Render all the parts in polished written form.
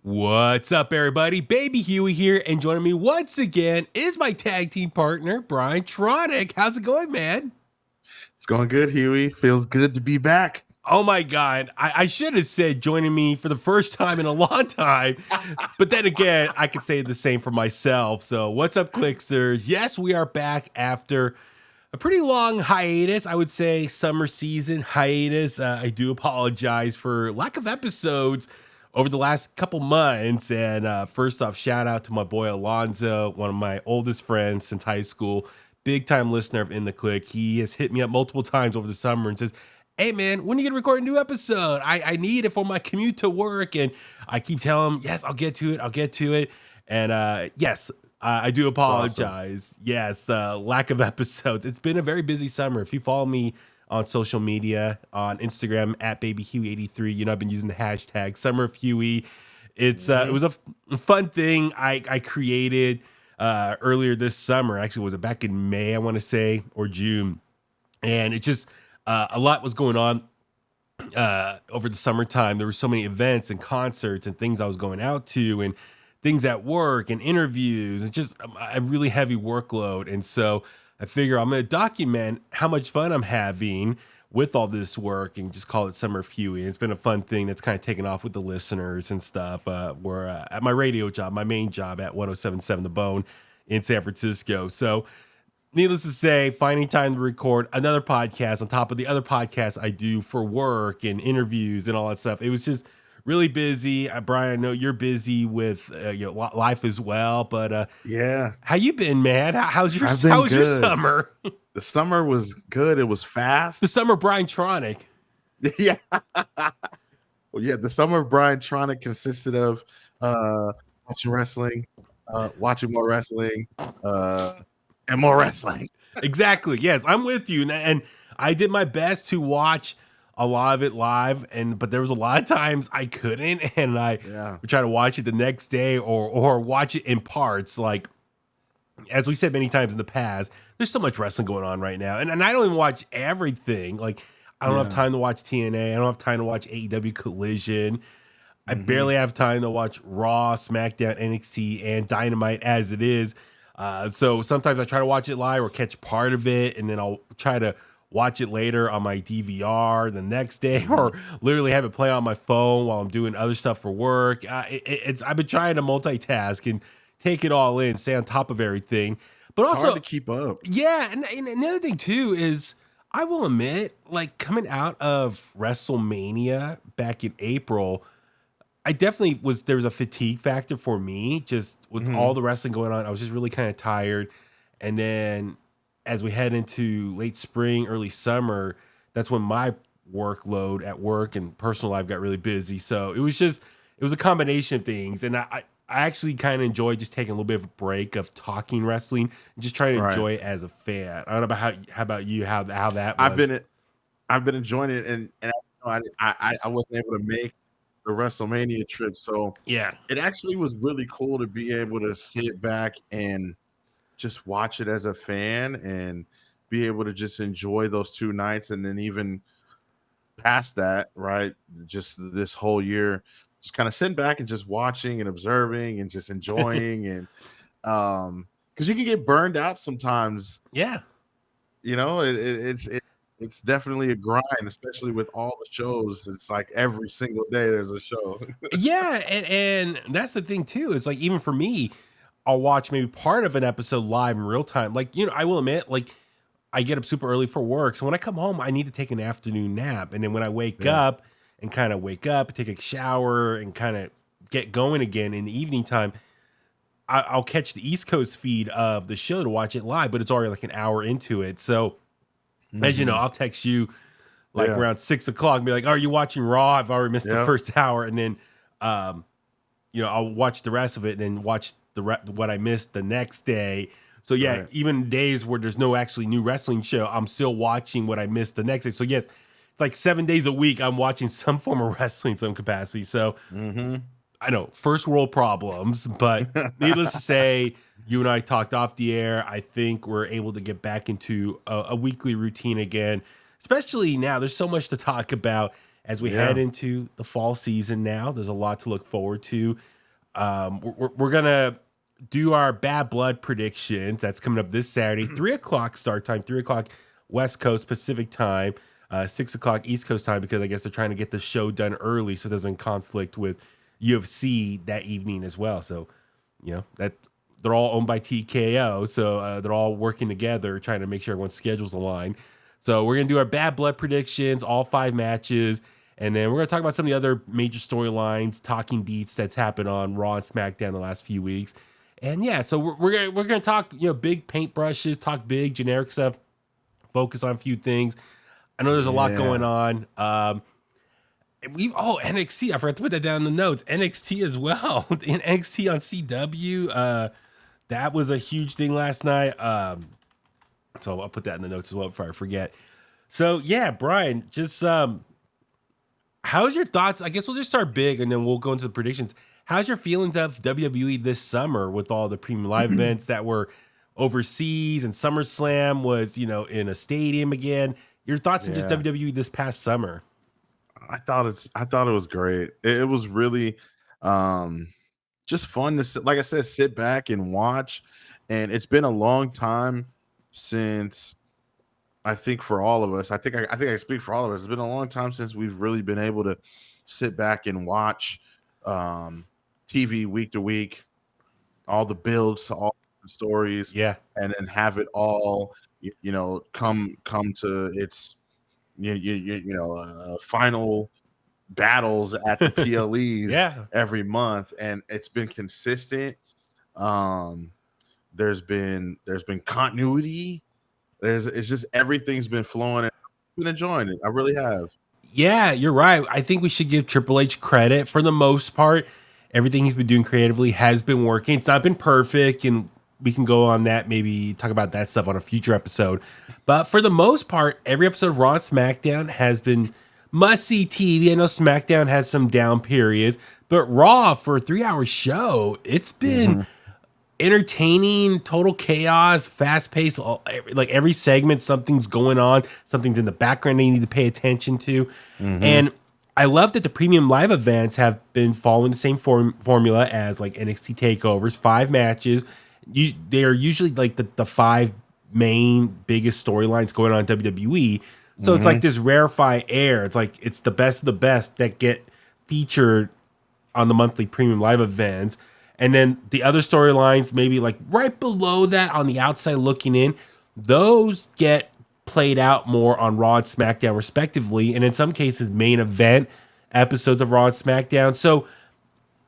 What's up, everybody? Baby Huey here, and joining me once again is my tag team partner, BrianTronic. How's it going, man? It's going good, Huey. Feels good to be back. Oh my God, I should have said joining me for the first time in a long time, but then again, I could say the same for myself. So what's up, Kliqsters? Yes, we are back after a pretty long hiatus. I would say summer season hiatus. I do apologize for lack of episodes over the last couple months. And first off, shout out to my boy Alonzo, one of my oldest friends since high school, big time listener of In The Kliq. He has hit me up multiple times over the summer and says, "Hey man, when are you gonna record a new episode? I need it for my commute to work." And I keep telling him, yes, I'll get to it. And yes, I do apologize. Awesome. Yes, lack of episodes. It's been a very busy summer. If you follow me on social media, on Instagram at BabyHuey83, you know I've been using the hashtag Summer of Huey. It was a fun thing I created earlier this summer. Actually, was it back in May, I want to say, or June? And it just a lot was going on over the summertime. There were so many events and concerts and things I was going out to, and things at work and interviews, and just a really heavy workload. And so I figure I'm going to document how much fun I'm having with all this work and just call it Summer of Huey. And it's been a fun thing that's kind of taken off with the listeners and stuff. We're at my radio job, my main job at 107.7 The Bone in San Francisco. So needless to say, finding time to record another podcast on top of the other podcasts I do for work and interviews and all that stuff. It was just really busy. Brian, I know you're busy with your life as well, but yeah, how you been, man? How's your summer? The summer was good. It was fast. The summer of BrianTronic. Yeah. Well, yeah, the summer of BrianTronic consisted of watching wrestling, watching more wrestling, and more wrestling. Exactly. Yes, I'm with you. And I did my best to watch a lot of it live, but there was a lot of times I couldn't, and I would try to watch it the next day or watch it in parts. Like, as we said many times in the past, there's so much wrestling going on right now, and I don't even watch everything. Like, I don't have time to watch TNA. I don't have time to watch AEW Collision. I barely have time to watch Raw, SmackDown, NXT, and Dynamite as it is. So sometimes I try to watch it live or catch part of it, and then I'll try to watch it later on my DVR the next day, or literally have it play on my phone while I'm doing other stuff for work. I've been trying to multitask and take it all in, stay on top of everything, but it's also hard to keep up. Yeah, and another thing too is I will admit, like coming out of WrestleMania back in April, I definitely there was a fatigue factor for me just with all the wrestling going on. I was just really kind of tired, and then as we head into late spring, early summer, that's when my workload at work and personal life got really busy. So it was a combination of things. And I actually kind of enjoyed just taking a little bit of a break of talking wrestling and just trying to enjoy it as a fan. I don't know about how about you, how that was. I've been enjoying it, and I wasn't able to make the WrestleMania trip. So yeah, it actually was really cool to be able to sit back and just watch it as a fan and be able to just enjoy those 2 nights, and then even past that, right? Just this whole year, just kind of sitting back and just watching and observing and just enjoying and because you can get burned out sometimes. Yeah, you know, it's definitely a grind, especially with all the shows. It's like every single day there's a show. yeah, and that's the thing too. It's like even for me, I'll watch maybe part of an episode live in real time. Like, you know, I will admit, like, I get up super early for work. So when I come home, I need to take an afternoon nap. And then when I wake up and kind of take a shower and kind of get going again in the evening time, I'll catch the East Coast feed of the show to watch it live, but it's already like an hour into it. So as you know, I'll text you like around 6 o'clock and be like, "Are you watching Raw? I've already missed the first hour." And then, you know, I'll watch the rest of it and then watch what I missed the next day. So yeah, even days where there's no actually new wrestling show, I'm still watching what I missed the next day. So yes, it's like 7 days a week I'm watching some form of wrestling, some capacity. So I know, first world problems, but needless to say, you and I talked off the air. I think we're able to get back into a weekly routine again, especially now. There's so much to talk about as we head into the fall season now. There's a lot to look forward to. We're going to do our Bad Blood predictions. That's coming up this Saturday, 3 o'clock start time, 3 o'clock West Coast Pacific time, 6 o'clock East Coast time, because I guess they're trying to get the show done early so it doesn't conflict with UFC that evening as well. So, that they're all owned by TKO, so they're all working together trying to make sure everyone's schedules align. So we're going to do our Bad Blood predictions, all 5 matches, and then we're going to talk about some of the other major storylines, talking beats that's happened on Raw and SmackDown the last few weeks. And so we're going to talk, big paintbrushes, talk big generic stuff, focus on a few things. I know there's a lot going on. NXT, I forgot to put that down in the notes. NXT as well. In NXT on CW, that was a huge thing last night. So I'll put that in the notes as well before I forget. So Brian, just how's your thoughts? I guess we'll just start big and then we'll go into the predictions. How's your feelings of WWE this summer with all the premium live events that were overseas, and SummerSlam was, in a stadium again? Your thoughts on just WWE this past summer? I thought it was great. It was really just fun to, like I said, sit back and watch. And it's been a long time since, I think for all of us, I think I speak for all of us. It's been a long time since we've really been able to sit back and watch TV week to week, all the builds to all the stories, and then have it all, come to its, final battles at the PLEs every month, and it's been consistent. There's been continuity. It's just everything's been flowing. I've been enjoying it. I really have. Yeah, you're right. I think we should give Triple H credit for the most part. Everything he's been doing creatively has been working. It's not been perfect, and we can go on that, maybe talk about that stuff on a future episode. But for the most part, every episode of Raw and SmackDown has been must-see TV. I know SmackDown has some down periods, but Raw, for a 3-hour show, it's been entertaining, total chaos, fast-paced. Like every segment, something's going on, something's in the background that you need to pay attention to. And I love that the premium live events have been following the same formula as like NXT takeovers, 5 matches. They are usually like the 5 main biggest storylines going on in WWE. So it's like this rarefied air. It's like it's the best of the best that get featured on the monthly premium live events. And then the other storylines, maybe like right below that on the outside looking in, those get played out more on Raw and SmackDown respectively. And in some cases, main event episodes of Raw and SmackDown. So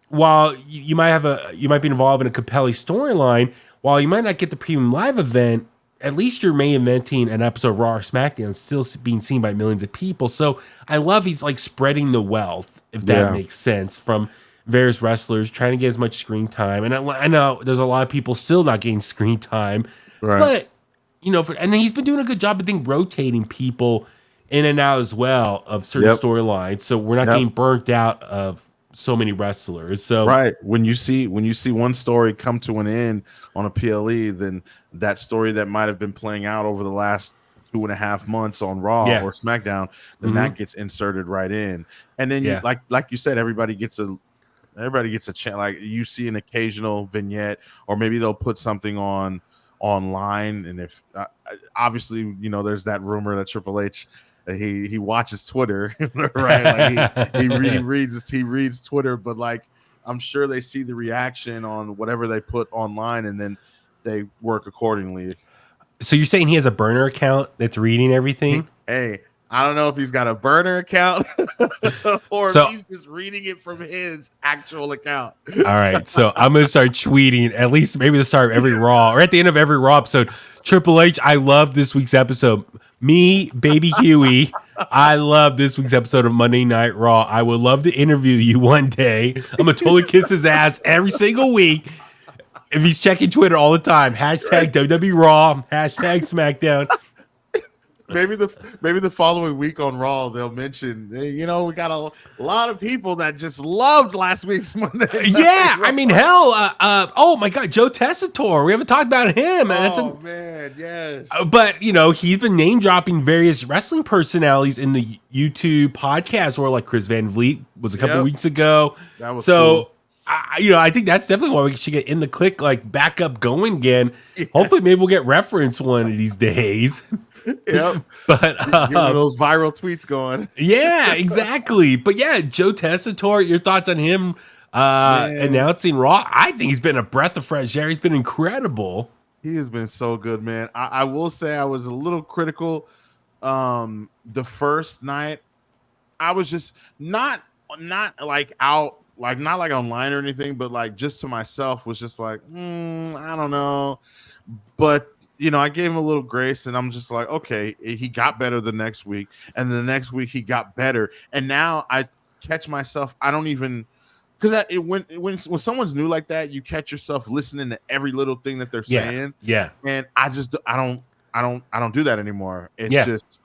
while you might be involved in a compelling storyline, while you might not get the premium live event, at least you're main eventing an episode of Raw or SmackDown, still being seen by millions of people. So I love he's like spreading the wealth, if that makes sense, from various wrestlers, trying to get as much screen time. And I know there's a lot of people still not getting screen time, but and he's been doing a good job, I think, rotating people in and out as well of certain storylines. So we're not getting burnt out of so many wrestlers. So when you see one story come to an end on a PLE, then that story that might have been playing out over the last 2.5 months on Raw or SmackDown, then that gets inserted right in. And then like you said, everybody gets a chance. Like you see an occasional vignette, or maybe they'll put something online. And if obviously, there's that rumor that Triple H, he watches Twitter, right? Like he reads Twitter, but like I'm sure they see the reaction on whatever they put online, and then they work accordingly. So you're saying he has a burner account that's reading everything? Hey, I don't know if he's got a burner account or if he's just reading it from his actual account. All right, so I'm going to start tweeting, at least maybe the start of every Raw, or at the end of every Raw episode. Triple H, I love this week's episode. Me, baby Huey, I love this week's episode of Monday Night Raw. I would love to interview you one day. I'm going to totally kiss his ass every single week if he's checking Twitter all the time. Hashtag WWE Raw, hashtag SmackDown. maybe the following week on Raw they'll mention, hey, we got a lot of people that just loved last week's Monday Night Yeah, Raw. I mean, hell, oh my God, Joe Tessitore. We haven't talked about him. Oh man, yes. But he's been name dropping various wrestling personalities in the YouTube podcast, or like Chris Van Vliet was a couple weeks ago. That was so. Cool. I think that's definitely why we should get In The Kliq like back up going again. Yeah. Hopefully, maybe we'll get reference one of these days. Yep. But get those viral tweets going. Yeah, exactly. But yeah, Joe Tessitore, your thoughts on him announcing Raw? I think he's been a breath of fresh air. He's been incredible. He has been so good, man. I will say I was a little critical. The first night, I was just not like out. Like not like online or anything, but like just to myself was just like, I don't know. But I gave him a little grace, and I'm just like, okay, he got better the next week, and the next week he got better, and now I catch myself. I don't even because when someone's new like that, you catch yourself listening to every little thing that they're saying. Yeah, and I don't do that anymore. It's just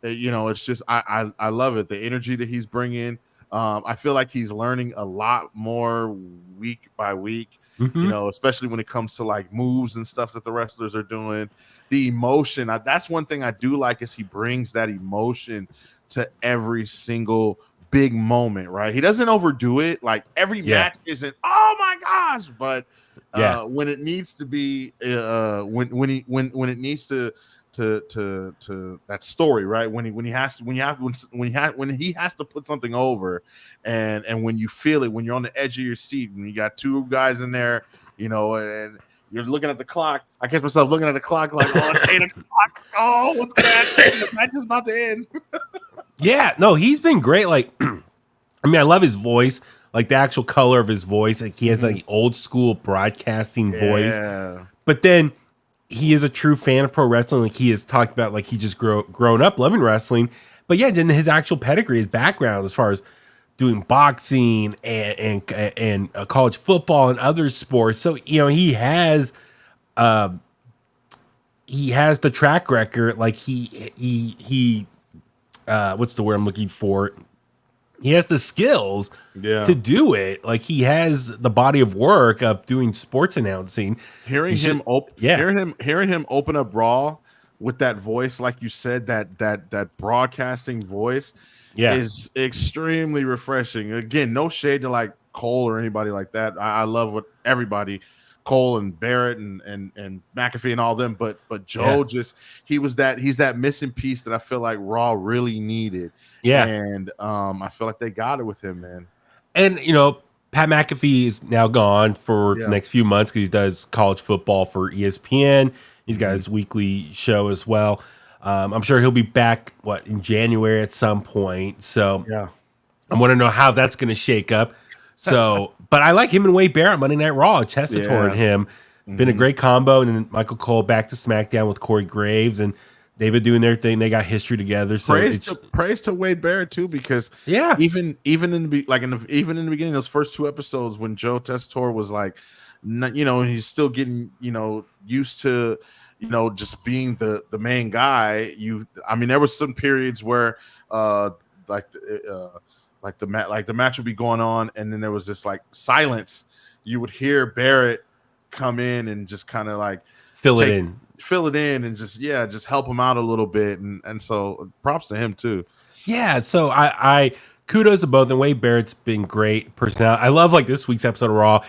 it's just I love it. The energy that he's bringing. I feel like he's learning a lot more week by week, especially when it comes to like moves and stuff that the wrestlers are doing. The emotion, that's one thing I do like is he brings that emotion to every single big moment, right? He doesn't overdo it. Like every match isn't, oh my gosh, but when it needs to be, when it needs to that story, right? When he has to put something over, and when you feel it, when you're on the edge of your seat, and you got two guys in there, and you're looking at the clock. I catch myself looking at the clock like, oh, it's 8 o'clock. Oh, what's gonna happen? The match is about to end. Yeah, no, he's been great. Like, I mean, I love his voice, like the actual color of his voice. Like he has like old school broadcasting voice, but then he is a true fan of pro wrestling. Like he has talked about, like he just grown up loving wrestling. But yeah, then his actual pedigree, his background, as far as doing boxing and college football and other sports. So he has the track record. Like he what's the word I'm looking for? He has the skills to do it. Like he has the body of work of doing sports announcing. Hearing him open up Raw with that voice, like you said, that broadcasting voice is extremely refreshing. Again, no shade to like Cole or anybody like that. I love what everybody, Cole and Barrett and McAfee and all them, but Joe he's that missing piece that I feel like Raw really needed. Yeah. And I feel like they got it with him, man. And Pat McAfee is now gone for the next few months because he does college football for ESPN. He's got his weekly show as well. I'm sure he'll be back in January at some point. So I want to know how that's going to shake up. So, but I like him and Wade Barrett Monday Night Raw. Tessitore and him been a great combo. And then Michael Cole back to SmackDown with Corey Graves, and they've been doing their thing. They got history together. So praise to Wade Barrett too, because even in the beginning, those first two episodes when Joe Tessitore was like, he's still getting used to just being the main guy. There was some periods where the match would be going on, and then there was this like silence. You would hear Barrett come in and just kind of like fill it in and just help him out a little bit, and so props to him too. Yeah, so I kudos to both, and Wade Barrett's been great personality. I love like this week's episode of Raw.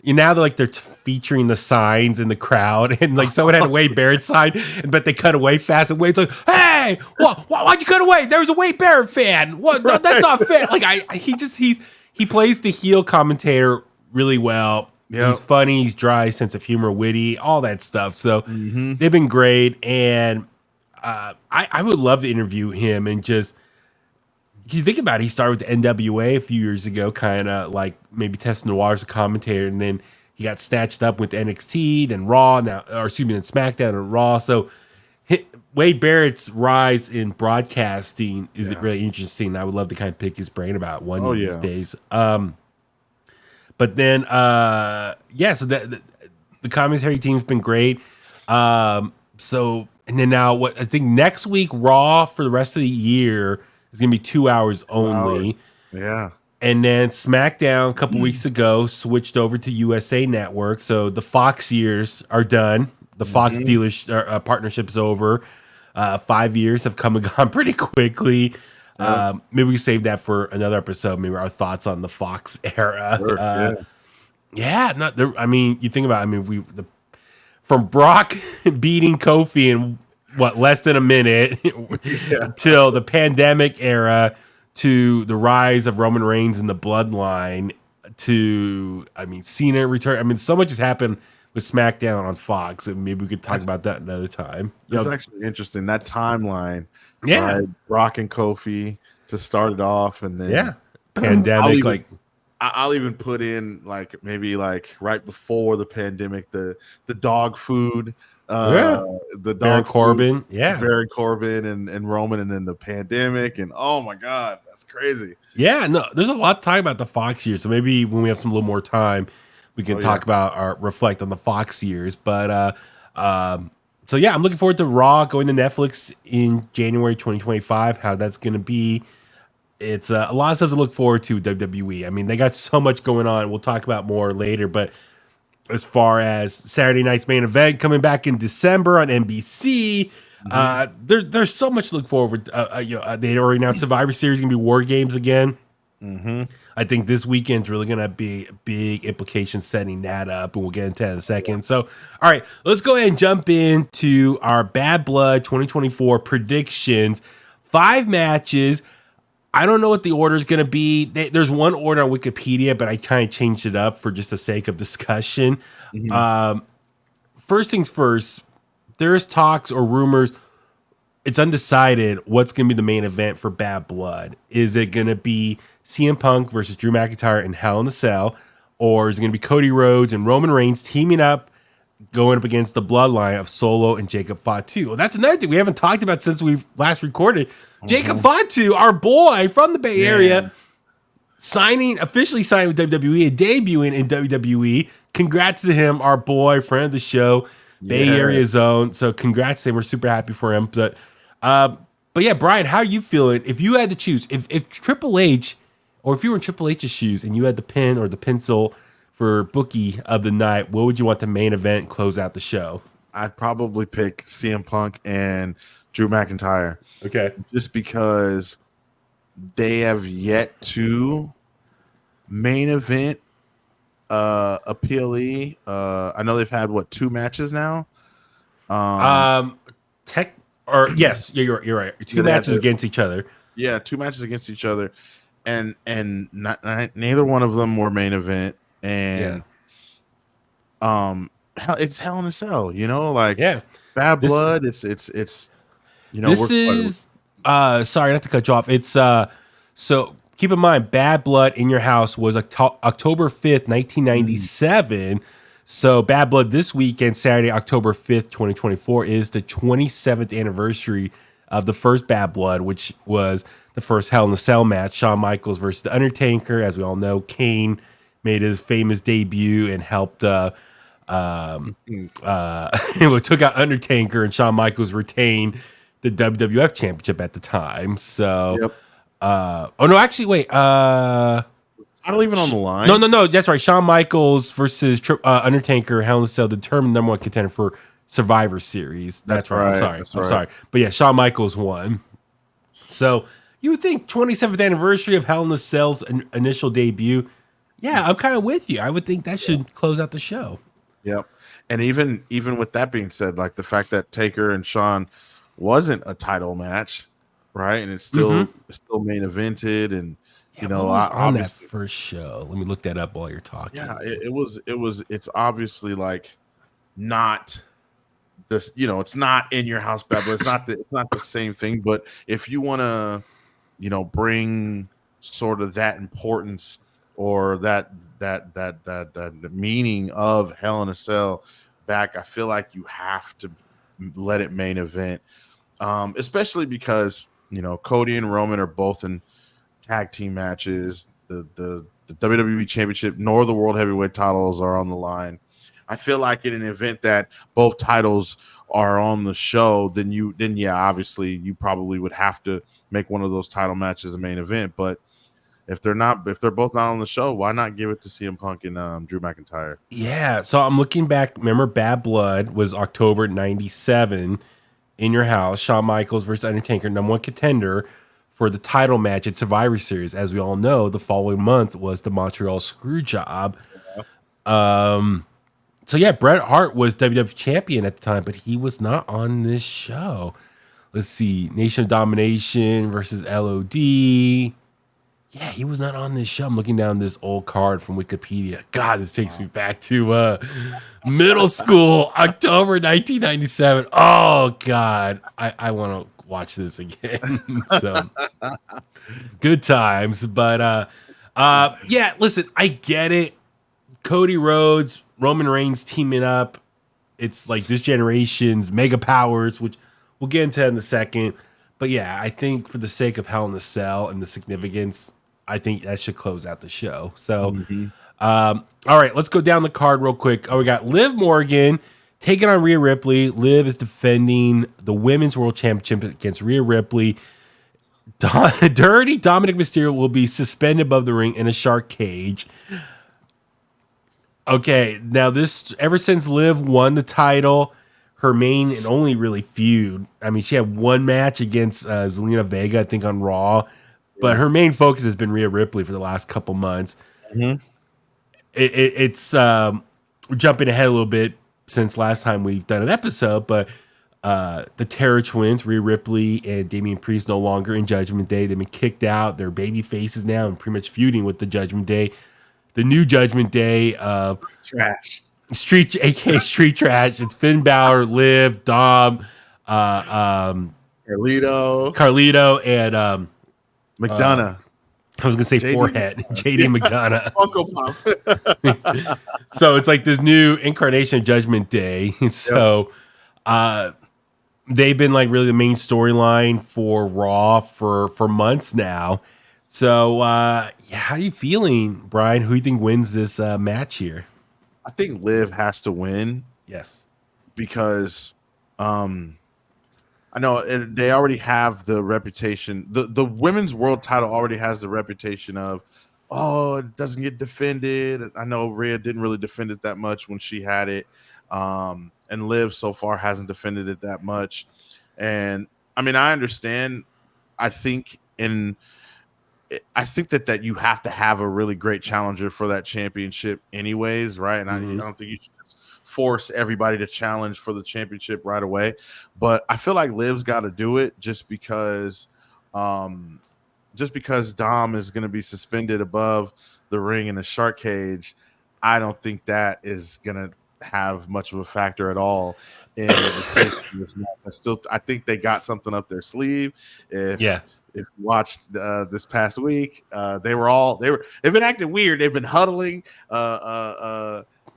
Now they're featuring the signs in the crowd, and like someone had a Wade Barrett sign, but they cut away fast, and Wade's like, "Hey, why'd you cut away? There was a Wade Barrett fan. What? No, that's not fair." Like he plays the heel commentator really well. Yep. He's funny, he's dry, sense of humor, witty, all that stuff. So they've been great, and I would love to interview him and just. You think about it, he started with the NWA a few years ago, kind of like maybe testing the waters as a commentator, and then he got snatched up with NXT, then Raw, then SmackDown and Raw. So Wade Barrett's rise in broadcasting is really interesting. I would love to kind of pick his brain about one of these days. But then, so the commentary team's been great. So And then now, what I think next week, Raw for the rest of the year is going to be 2 hours 2 hours. only. Yeah. And then SmackDown a couple weeks ago switched over to USA Network. So the Fox years are done. The Fox dealers partnership's over. 5 years have come and gone pretty quickly. Yep. Maybe we save that for another episode. Maybe our thoughts on the Fox era. Sure, Yeah, not there. I mean, you think about. I mean, from Brock beating Kofi in what less than a minute till the pandemic era to the rise of Roman Reigns and the Bloodline to Cena return. I mean, so much has happened with SmackDown on Fox, and maybe we could talk about that another time. It's actually interesting, that timeline. Yeah, right? Brock and Kofi to start it off, and then pandemic. I'll even put in like maybe like right before the pandemic, the dog food, the Baron dog Corbin, food, Baron Corbin and Roman, and then the pandemic, and oh my god, that's crazy. Yeah, no, there's a lot to talk about the Fox years. So maybe when we have some little more time, we can talk about or reflect on the Fox years. But so yeah, I'm looking forward to Raw going to Netflix in January 2025. How that's going to be. It's a lot of stuff to look forward to, WWE. I mean, they got so much going on. We'll talk about more later. But as far as Saturday night's main event coming back in December on NBC, there's so much to look forward. They already announced Survivor Series going to be War Games again. I think this weekend's really going to be big implications setting that up, and we'll get into that in a second. So, all right, let's go ahead and jump into our Bad Blood 2024 predictions. 5 matches. I don't know what the order is going to be. There's one order on Wikipedia, but I kind of changed it up for just the sake of discussion. First things first, there's talks or rumors. It's undecided what's going to be the main event for Bad Blood. Is it going to be CM Punk versus Drew McIntyre in Hell in a Cell? Or is it going to be Cody Rhodes and Roman Reigns teaming up, going up against the bloodline of Solo and Jacob Fatu? Well, that's another thing we haven't talked about since we've last recorded. Jacob Fatu, our boy from the Bay Area, officially signing with WWE and debuting in WWE. Congrats to him, our boy, friend of the show, Bay Area zone. So congrats to him. We're super happy for him. But yeah, Brian, how are you feeling? If you had to choose, if Triple H, or if you were in Triple H's shoes and you had the pen or the pencil for bookie of the night, what would you want the main event close out the show? I'd probably pick CM Punk and Drew McIntyre. Okay. Just because they have yet to main event a PLE. I know they've had 2 matches now. Yes, you're right. 2 matches against each other. Yeah, 2 matches against each other, and neither one of them were main event. And it's Hell in a Cell, Bad Blood. It's this is sorry not to cut you off. It's so keep in mind, Bad Blood in Your House was October 5th, 1997. So Bad Blood this weekend, Saturday, October 5th, 2024, is the 27th anniversary of the first Bad Blood, which was the first Hell in a Cell match. Shawn Michaels versus The Undertaker. As we all know, Kane made his famous debut and helped took out Undertaker, and Shawn Michaels retained the WWF Championship at the time. So, wait. I don't even on the line. No. That's right. Shawn Michaels versus Undertaker, Hell in a Cell, determined number 1 contender for Survivor Series. That's right. I'm sorry. But yeah, Shawn Michaels won. So you would think 27th anniversary of Hell in a Cell's initial debut. Yeah, I'm kind of with you. I would think that should close out the show. Yep. And even with that being said, like the fact that Taker and Shawn wasn't a title match, right? And it's still main evented, and what was on that first show? Let me look that up while you're talking. Yeah, it's obviously like not this, it's not In Your House Bad Blood. It's not the same thing. But if you want to, bring sort of that importance or that meaning of Hell in a Cell back, I feel like you have to let it main event, especially because Cody and Roman are both in tag team matches. The WWE Championship nor the World Heavyweight titles are on the line. I feel like in an event that both titles are on the show, then yeah, obviously you probably would have to make one of those title matches a main event. But if they're both not on the show, why not give it to CM Punk and Drew McIntyre? Yeah, so I'm looking back. Remember, Bad Blood was October '97 in your house. Shawn Michaels versus Undertaker, #1 contender for the title match at Survivor Series. As we all know, the following month was the Montreal Screwjob. So yeah, Bret Hart was WWE champion at the time, but he was not on this show. Let's see, Nation of Domination versus LOD. Yeah, he was not on this show. I'm looking down this old card from Wikipedia. God, this takes me back to middle school, October 1997. Oh, God. I want to watch this again. So, good times. But, yeah, listen, I get it. Cody Rhodes, Roman Reigns teaming up. It's like this generation's mega powers, which we'll get into in a second. But, yeah, I think for the sake of Hell in a Cell and the significance, I think that should close out the show. So, all right, let's go down the card real quick. Oh, we got Liv Morgan taking on Rhea Ripley. Liv is defending the Women's World Championship against Rhea Ripley. Dirty Dominic Mysterio will be suspended above the ring in a shark cage. Okay, now this, ever since Liv won the title, her main and only really feud, I mean, she had one match against Zelina Vega, I think, on Raw. But her main focus has been Rhea Ripley for the last couple months. It's jumping ahead a little bit since last time we've done an episode, but the Terror Twins, Rhea Ripley and Damian Priest, no longer in Judgment Day. They've been kicked out. They're baby faces now and pretty much feuding with the Judgment Day. The new Judgment Day, Trash. aka Street Trash. It's Finn Balor, Liv, Dom, Carlito, and McDonough. I was gonna say JD Forehead, JD McDonough. Funko Pop. So it's like this new incarnation of Judgment Day. So they've been like really the main storyline for Raw for months now. So yeah, how are you feeling, Brian? Who do you think wins this match here? I think Liv has to win. Yes, because I know they already have the reputation. The women's world title already has the reputation of, oh, it doesn't get defended. I know Rhea didn't really defend it that much when she had it. And Liv so far hasn't defended it that much. And I mean, I understand. I think that you have to have a really great challenger for that championship anyways, right? And I don't think you should just force everybody to challenge for the championship right away. But I feel like Liv's got to do it just because Dom is going to be suspended above the ring in a shark cage. I don't think that is going to have much of a factor at all in the safety of this match. I think they got something up their sleeve. If you watched this past week, they've been acting weird. They've been huddling.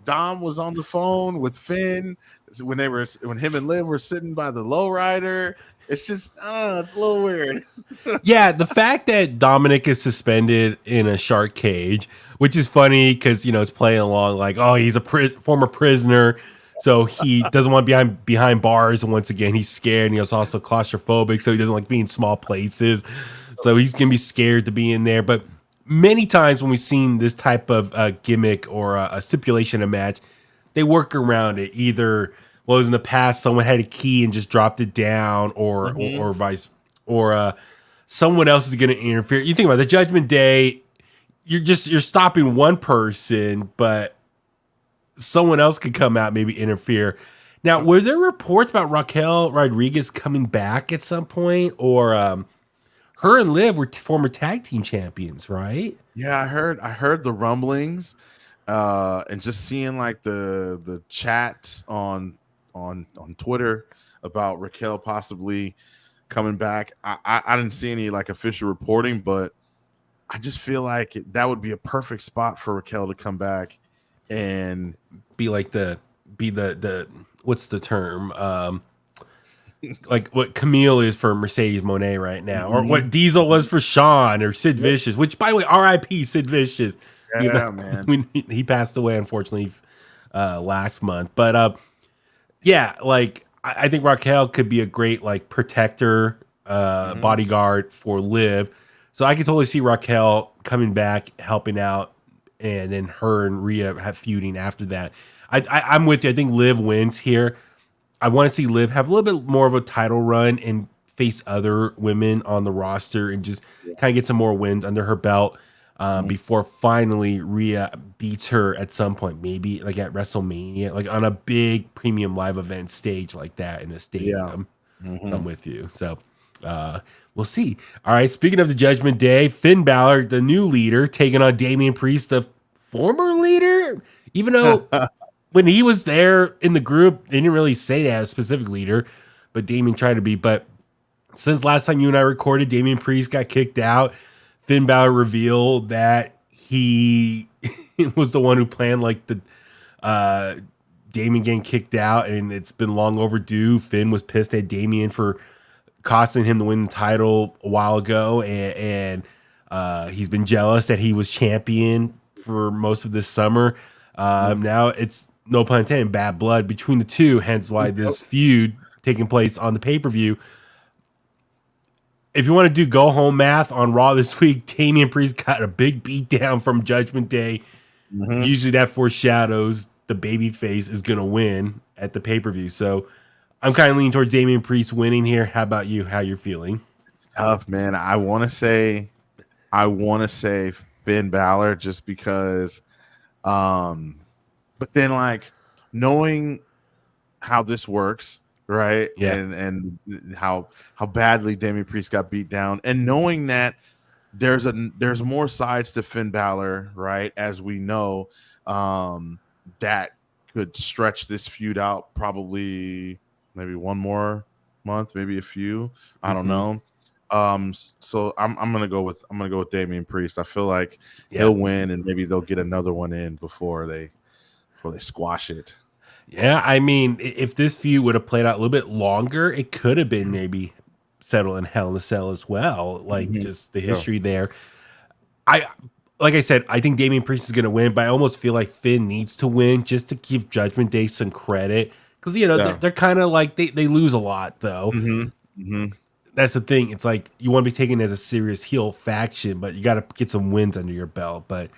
Dom was on the phone with Finn when him and Liv were sitting by the lowrider. It's just, I don't know, it's a little weird. Yeah, the fact that Dominic is suspended in a shark cage, which is funny because, it's playing along like, oh, he's a former prisoner, so he doesn't want to be behind bars. And once again, he's scared, and he's also claustrophobic, so he doesn't like being in small places. So he's going to be scared to be in there. But many times when we've seen this type of gimmick or a stipulation in a match, they work around it. Either, well, it was in the past, someone had a key and just dropped it down, or someone else is going to interfere. You think about the Judgment Day, you're stopping one person, but someone else could come out, maybe interfere. Now, were there reports about Raquel Rodriguez coming back at some point, or her and Liv were former tag team champions, right? Yeah, I heard the rumblings, and just seeing like the chats on Twitter about Raquel possibly coming back. I didn't see any like official reporting, but I just feel like that would be a perfect spot for Raquel to come back and be the what's the term? Like what Camille is for Mercedes Moné right now, or what Diesel was for Shawn, or Sid Vicious, which, by the way, R.I.P. Sid Vicious. Yeah, man. He passed away, unfortunately, last month. But yeah, like I think Raquel could be a great like protector, bodyguard for Liv. So I could totally see Raquel coming back, helping out, and then her and Rhea have feuding after that. I'm with you. I think Liv wins here. I want to see Liv have a little bit more of a title run and face other women on the roster and just kind of get some more wins under her belt before finally Rhea beats her at some point, maybe like at WrestleMania, like on a big premium live event stage like that in a stadium. So I'm with you. So we'll see. All right. Speaking of the Judgment Day, Finn Balor, the new leader, taking on Damian Priest, the former leader, even though when he was there in the group, they didn't really say that as a specific leader, but Damian tried to be. But since last time you and I recorded, Damian Priest got kicked out. Finn Balor revealed that he was the one who planned like the Damian getting kicked out, and it's been long overdue. Finn was pissed at Damian for costing him to win the title a while ago, and he's been jealous that he was champion for most of this summer. Now it's, no pun intended, bad blood between the two, hence why this feud taking place on the pay-per-view. If you want to do go-home math on Raw this week, Damian Priest got a big beatdown from Judgment Day. Usually that foreshadows the babyface is going to win at the pay-per-view. So I'm kind of leaning towards Damian Priest winning here. How about you? How you're feeling? It's tough, man. I want to say Finn Balor just because but then like knowing how this works, right? Yeah. And how badly Damian Priest got beat down, and knowing that there's more sides to Finn Balor, right? As we know, that could stretch this feud out probably maybe one more month, maybe a few. I don't know. So I'm gonna go with Damian Priest. I feel like he'll win, and maybe they'll get another one in before they squash it. Yeah, I mean, if this feud would have played out a little bit longer, it could have been maybe settled in Hell in a Cell as well. Like just the history there. Like I said, I think Damian Priest is gonna win, but I almost feel like Finn needs to win just to give Judgment Day some credit. Because they're kind of like they lose a lot though. That's the thing. It's like you want to be taken as a serious heel faction, but you got to get some wins under your belt. But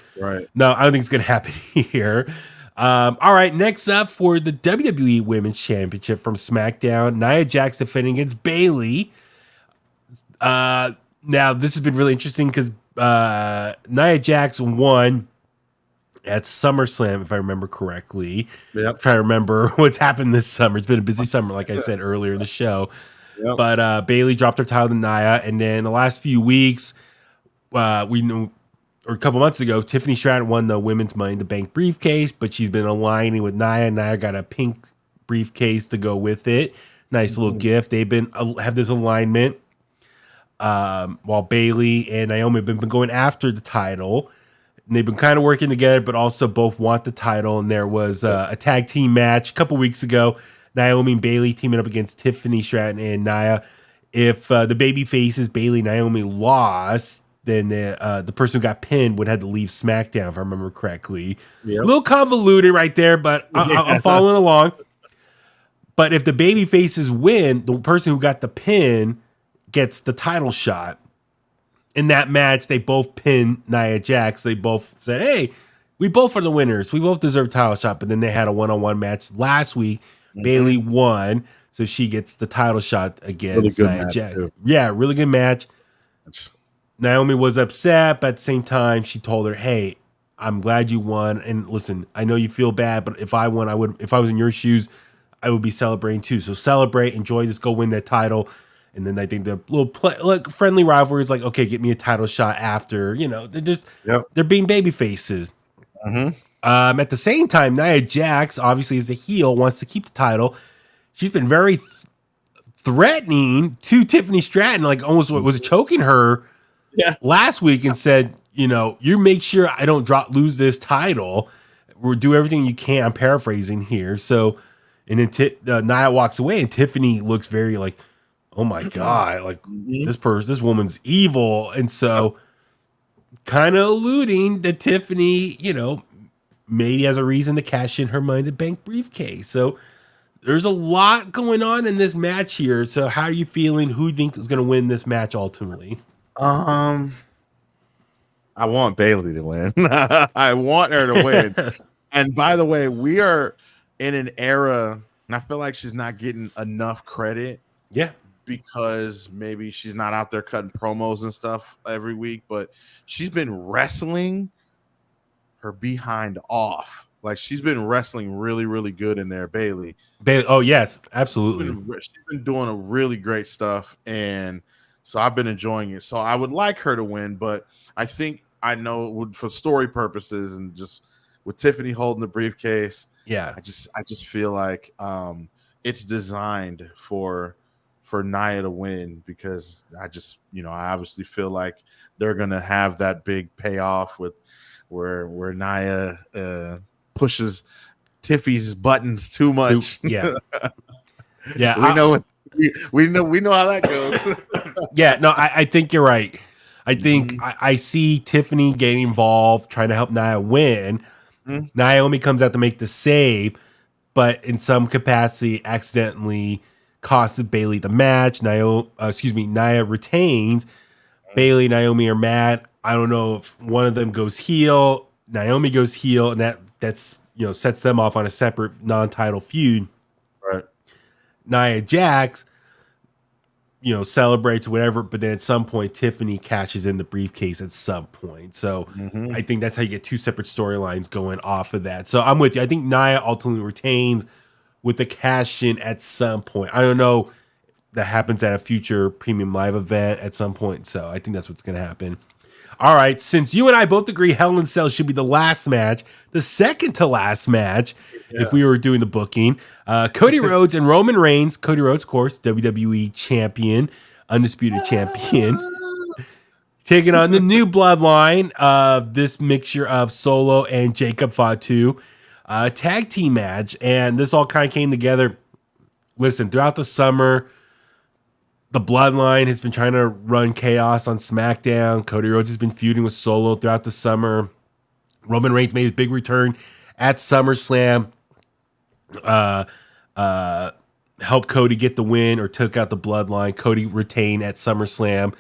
no, I don't think it's going to happen here. All right, next up for the WWE Women's Championship from SmackDown, Nia Jax defending against Bayley. Now, this has been really interesting because Nia Jax won at SummerSlam, if I remember correctly. I'm trying to remember what's happened this summer. It's been a busy summer, like I said earlier in the show. But Bayley dropped her title to Nia, and then the last few weeks, we knew, or a couple months ago, Tiffany Stratton won the Women's Money in the Bank briefcase, but she's been aligning with Nia. Nia got a pink briefcase to go with it. Nice little gift. They've been have this alignment while Bayley and Naomi have been going after the title. And they've been kind of working together, but also both want the title. And there was a tag team match a couple weeks ago. Naomi and Bayley teaming up against Tiffany Stratton and Nia. If the baby faces Bayley Naomi lost, then the person who got pinned would have to leave SmackDown, if I remember correctly. A little convoluted right there, but I'm following along. But if the baby faces win, the person who got the pin gets the title shot. In that match, they both pinned Nia Jax. They both said, hey, we both are the winners. We both deserve a title shot. But then they had a one-on-one match last week. Bayley won, so she gets the title shot against Nia Jax. Yeah, really good match. Naomi was upset, but at the same time, she told her, hey, I'm glad you won. And listen, I know you feel bad, but if I won, if I was in your shoes, I would be celebrating too. So celebrate, enjoy this, go win that title. And then I think the little friendly rivalry is like, okay, get me a title shot after. They're just they're being baby faces. At the same time, Nia Jax, obviously as the heel, wants to keep the title. She's been very threatening to Tiffany Stratton, like almost was choking her last week, and said, you make sure I don't lose this title. We'll do everything you can. I'm paraphrasing here. So, and then Nia walks away, and Tiffany looks very like, oh my God, like this woman's evil. And so kind of alluding that Tiffany, maybe has a reason to cash in her Money in the Bank briefcase. So there's a lot going on in this match here. So how are you feeling? Who do you think is going to win this match ultimately? I want Bailey to win. I want her to win. And by the way, we are in an era, and I feel like she's not getting enough credit. Yeah. Because maybe she's not out there cutting promos and stuff every week, but she's been wrestling her behind off. Like, she's been wrestling really, really good in there, Bailey. Oh, yes, absolutely. She's been doing a really great stuff, and so I've been enjoying it. So I would like her to win, but I think I know for story purposes and just with Tiffany holding the briefcase, yeah, I just feel like it's designed for Nia to win, because I just, I obviously feel like they're gonna have that big payoff with where Nia pushes Tiffy's buttons too much. Yeah. we know how that goes. Yeah, no, I think you're right. I think I see Tiffany getting involved, trying to help Nia win. Naomi comes out to make the save, but in some capacity accidentally costs Bailey the match. Nia retains. Bailey and Naomi are mad. I don't know if one of them goes heel, Naomi goes heel, and that's sets them off on a separate non-title feud. Right. Nia Jax, celebrates whatever, but then at some point Tiffany cashes in the briefcase at some point. So I think that's how you get two separate storylines going off of that. So I'm with you. I think Nia ultimately retains with the cash in at some point. I don't know. That happens at a future Premium Live event at some point. So I think that's what's going to happen. All right. Since you and I both agree Hell in a Cell should be the last match, the second to last match, if we were doing the booking, Cody Rhodes and Roman Reigns. Cody Rhodes, of course, WWE champion, undisputed champion, taking on the new bloodline of this mixture of Solo and Jacob Fatu. Tag team match. And this all kind of came together. Listen, throughout the summer, the Bloodline has been trying to run chaos on SmackDown. Cody Rhodes has been feuding with Solo throughout the summer. Roman Reigns made his big return at SummerSlam. Helped Cody get the win or took out the Bloodline. Cody retained at SummerSlam.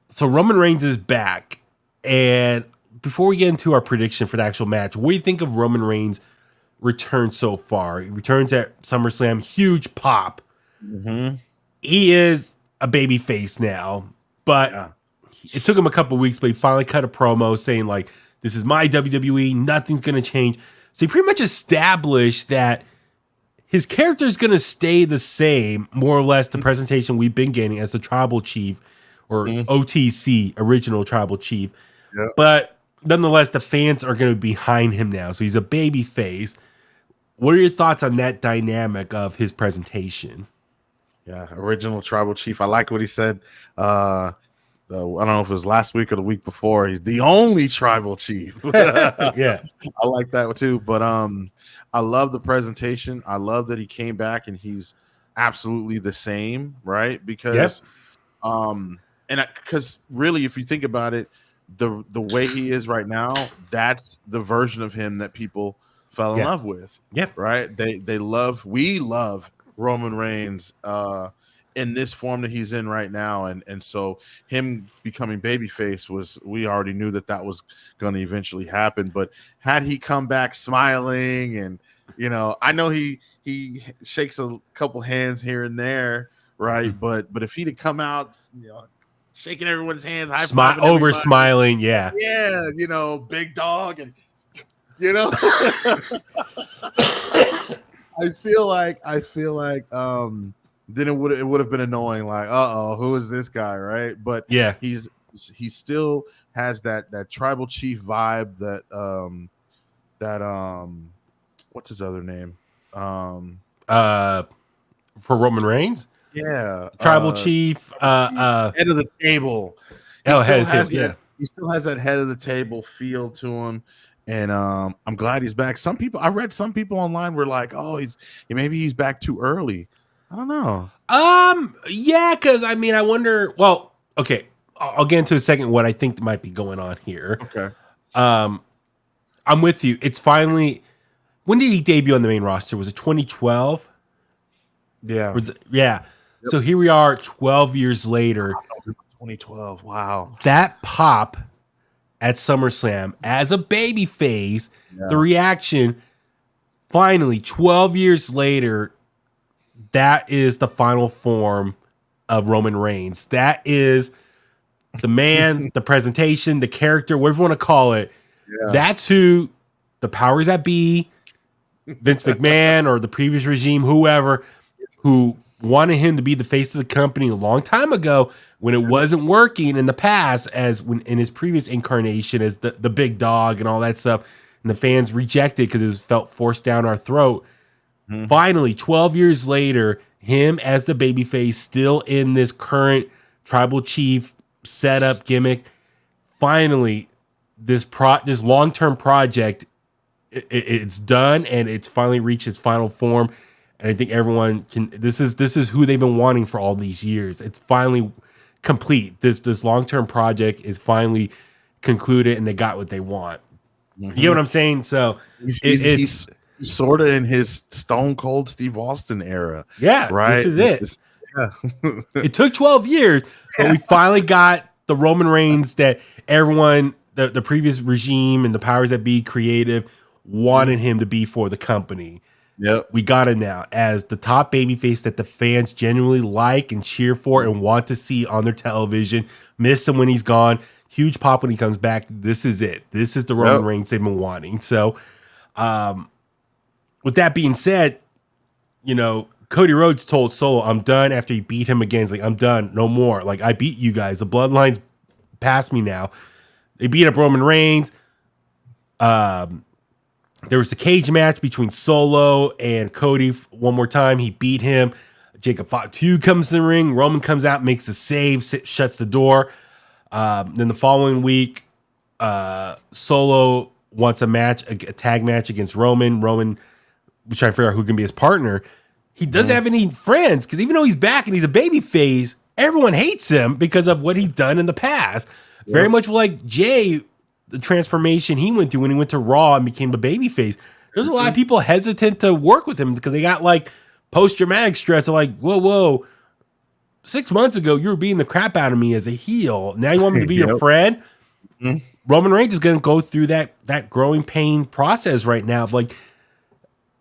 So Roman Reigns is back. And before we get into our prediction for the actual match, what do you think of Roman Reigns' return so far? He returns at SummerSlam, huge pop. He is a baby face now, but it took him a couple weeks, but he finally cut a promo saying like, this is my WWE, nothing's going to change. So he pretty much established that his character is going to stay the same, more or less the presentation we've been getting as the Tribal Chief or OTC, original Tribal Chief. Yeah. But nonetheless, the fans are going to be behind him now. So he's a baby face. What are your thoughts on that dynamic of his presentation? Yeah, original Tribal Chief. I like what he said. I don't know if it was last week or the week before. He's the only Tribal Chief. Yeah, I like that too. But I love the presentation. I love that he came back and he's absolutely the same, right? Because, because really, if you think about it, the way he is right now, that's the version of him that people fell in love with. Yep. Right. We love Roman Reigns in this form that he's in right now, and so him becoming babyface we already knew that was going to eventually happen. But had he come back smiling, and I know he shakes a couple hands here and there, right? But if he'd have come out, shaking everyone's hands, smiling, yeah, big dog, and I feel like then it would have been annoying, like, who is this guy, right? But yeah, he still has that Tribal Chief vibe, that what's his other name? For Roman Reigns? Yeah. Tribal Chief, head of the table. He still has that head of the table feel to him. And I'm glad he's back. I read some people online were like, maybe he's back too early. I don't know. Yeah, because I wonder. Well, okay, I'll get into a second what I think might be going on here. Okay. I'm with you. It's finally. When did he debut on the main roster? Was it 2012? Yeah. Yeah. Yep. So here we are 12 years later. 2012. Wow. That pop at SummerSlam as a baby face, the reaction, finally, 12 years later, that is the final form of Roman Reigns. That is the man, the presentation, the character, whatever you want to call it. Yeah. That's who the powers that be, Vince McMahon or the previous regime, whoever, who wanted him to be the face of the company a long time ago when it wasn't working in the past, as when in his previous incarnation as the big dog and all that stuff, and the fans rejected because it was felt forced down our throat. Finally, 12 years later, him as the babyface, still in this current tribal chief setup gimmick. Finally, this long-term project, it's done, and it's finally reached its final form. And I think everyone can. This is who they've been wanting for all these years. It's finally complete. This long-term project is finally concluded, and they got what they want. You get what I'm saying? So he's sort of in his Stone Cold Steve Austin era. Yeah, right. This is it. It took 12 years, but we finally got the Roman Reigns that everyone, the previous regime and the powers that be, creative, wanted him to be for the company. Yep. We got him now as the top babyface that the fans genuinely like and cheer for and want to see on their television. Miss him when he's gone. Huge pop when he comes back. This is it. This is the Roman Reigns they've been wanting. So, with that being said, Cody Rhodes told Solo, I'm done after he beat him again. He's like, I'm done. No more. Like, I beat you guys. The bloodline's past me now. They beat up Roman Reigns. There was a cage match between Solo and Cody one more time. He beat him. Jacob Fatu comes in the ring. Roman comes out, makes a save, shuts the door. Then the following week, Solo wants a tag match against Roman. Roman was trying to figure out who can be his partner. He doesn't have any friends because even though he's back and he's a baby face, everyone hates him because of what he's done in the past. Yep. Very much like Jay, the transformation he went through when he went to Raw and became a babyface. There's a lot of people hesitant to work with him because they got like post-traumatic stress of like, whoa, 6 months ago you were beating the crap out of me as a heel. Now you want me to be your friend? Roman Reigns is going to go through that growing pain process right now of like,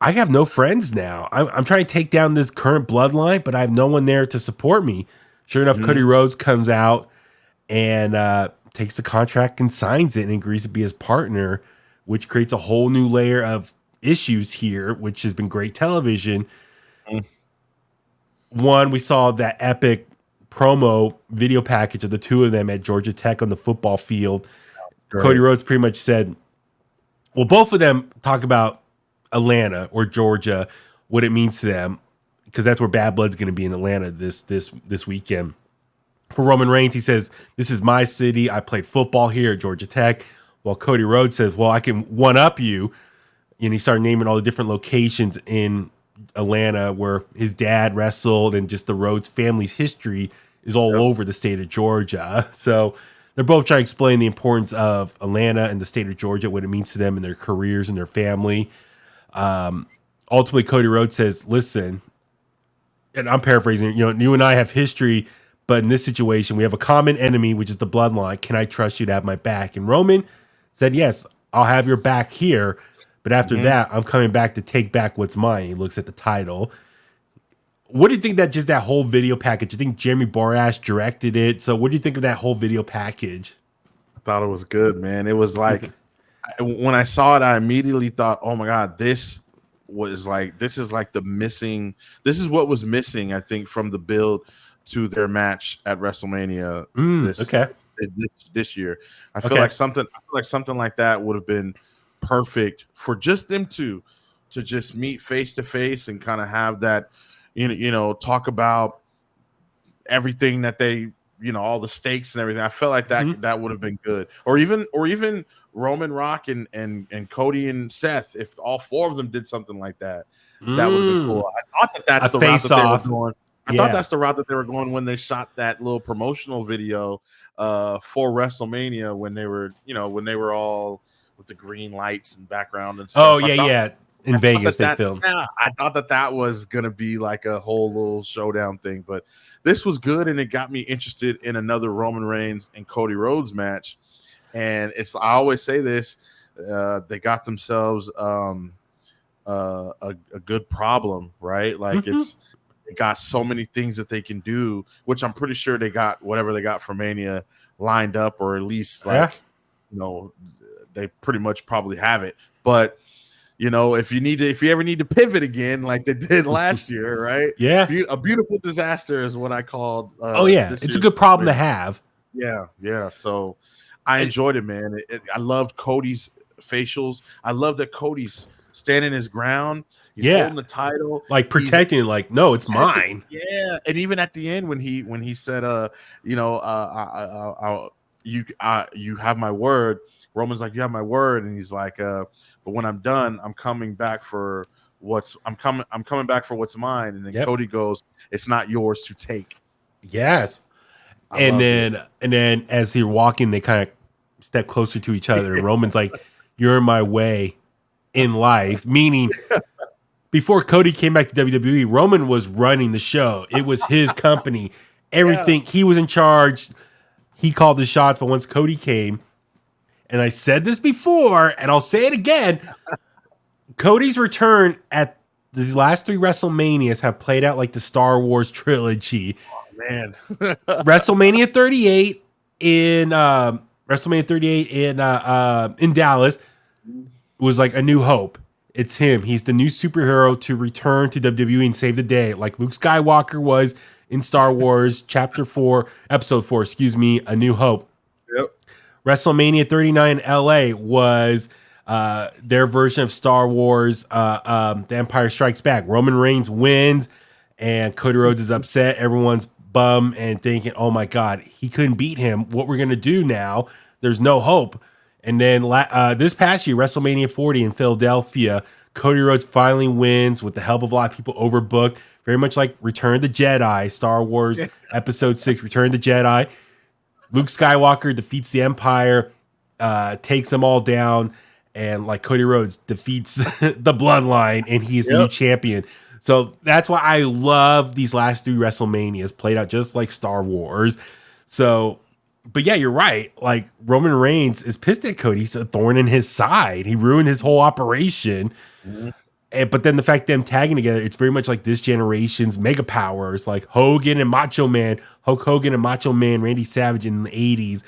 I have no friends now. I'm trying to take down this current bloodline, but I have no one there to support me. Sure enough, Cody Rhodes comes out and takes the contract and signs it and agrees to be his partner, which creates a whole new layer of issues here, which has been great television. One, we saw that epic promo video package of the two of them at Georgia Tech on the football field. Cody Rhodes pretty much said, well, both of them talk about Atlanta or Georgia, what it means to them, because that's where Bad Blood's going to be in Atlanta this weekend. For Roman Reigns, he says, this is my city. I played football here at Georgia Tech. While Cody Rhodes says, well, I can one-up you. And he started naming all the different locations in Atlanta where his dad wrestled, and just the Rhodes family's history is all over the state of Georgia. So they're both trying to explain the importance of Atlanta and the state of Georgia, what it means to them and their careers and their family. Ultimately, Cody Rhodes says, listen, and I'm paraphrasing, you and I have history, but in this situation, we have a common enemy, which is the bloodline. Can I trust you to have my back? And Roman said, yes, I'll have your back here. But after that, I'm coming back to take back what's mine. He looks at the title. What do you think that whole video package? I think Jeremy Borash directed it. So what do you think of that whole video package? I thought it was good, man. It was like, when I saw it, I immediately thought, oh my God, this is what was missing, I think, from the build to their match at WrestleMania this year. I feel like something like that would have been perfect for just them to just meet face to face and kind of have that, talk about everything that they, all the stakes and everything. I felt like that would have been good. Or even Roman, Rock, and Cody and Seth, if all four of them did something like that, that would have been cool. I thought that's the route that they were going. I thought that's the route that they were going when they shot that little promotional video for WrestleMania when they were all with the green lights and background and Oh stuff. yeah. In Vegas they filmed. Yeah, I thought that was gonna be like a whole little showdown thing, but this was good, and it got me interested in another Roman Reigns and Cody Rhodes match. And I always say this, they got themselves a good problem, right? Like they got so many things that they can do, which I'm pretty sure they got whatever they got for Mania lined up, or at least like they pretty much probably have it. But if you ever need to pivot again, like they did last year, right? Yeah, a beautiful disaster is what I called. It's a good problem to have. Yeah. So I enjoyed it, man. I loved Cody's facials. I love that Cody's standing his ground. He's holding the title, like protecting. Like, no, it's mine. Yeah, and even at the end when he said, you have my word. Roman's like, you have my word, and he's like, but when I'm done, I'm coming back for what's back for what's mine. And then Cody goes, it's not yours to take. Yes. And then as they're walking, they kind of step closer to each other. And Roman's like, you're in my way in life. Meaning, before Cody came back to WWE, Roman was running the show. It was his company. Everything. He was in charge. He called the shots. But once Cody came, and I said this before, and I'll say it again, Cody's return at these last 3 WrestleManias have played out like the Star Wars trilogy. Man. WrestleMania 38 in Dallas was like A New Hope. It's him. He's the new superhero to return to WWE and save the day, like Luke Skywalker was in Star Wars Episode 4, A New Hope. Yep. WrestleMania 39 in LA was their version of Star Wars The Empire Strikes Back. Roman Reigns wins and Cody Rhodes is upset. Everyone's bummed and thinking, oh my God, he couldn't beat him. What we're going to do now? There's no hope. And then this past year, WrestleMania 40 in Philadelphia, Cody Rhodes finally wins with the help of a lot of people overbooked. Very much like Return of the Jedi, Star Wars Episode 6, Return of the Jedi. Luke Skywalker defeats the Empire, takes them all down, and like Cody Rhodes defeats the Bloodline, and he's the new champion. So that's why I love these last 3 WrestleManias played out just like Star Wars. So, but yeah, you're right. Like Roman Reigns is pissed at Cody. He's a thorn in his side. He ruined his whole operation. But then the fact them tagging together, it's very much like this generation's mega powers, like Hulk Hogan and Macho Man Randy Savage in the 80s.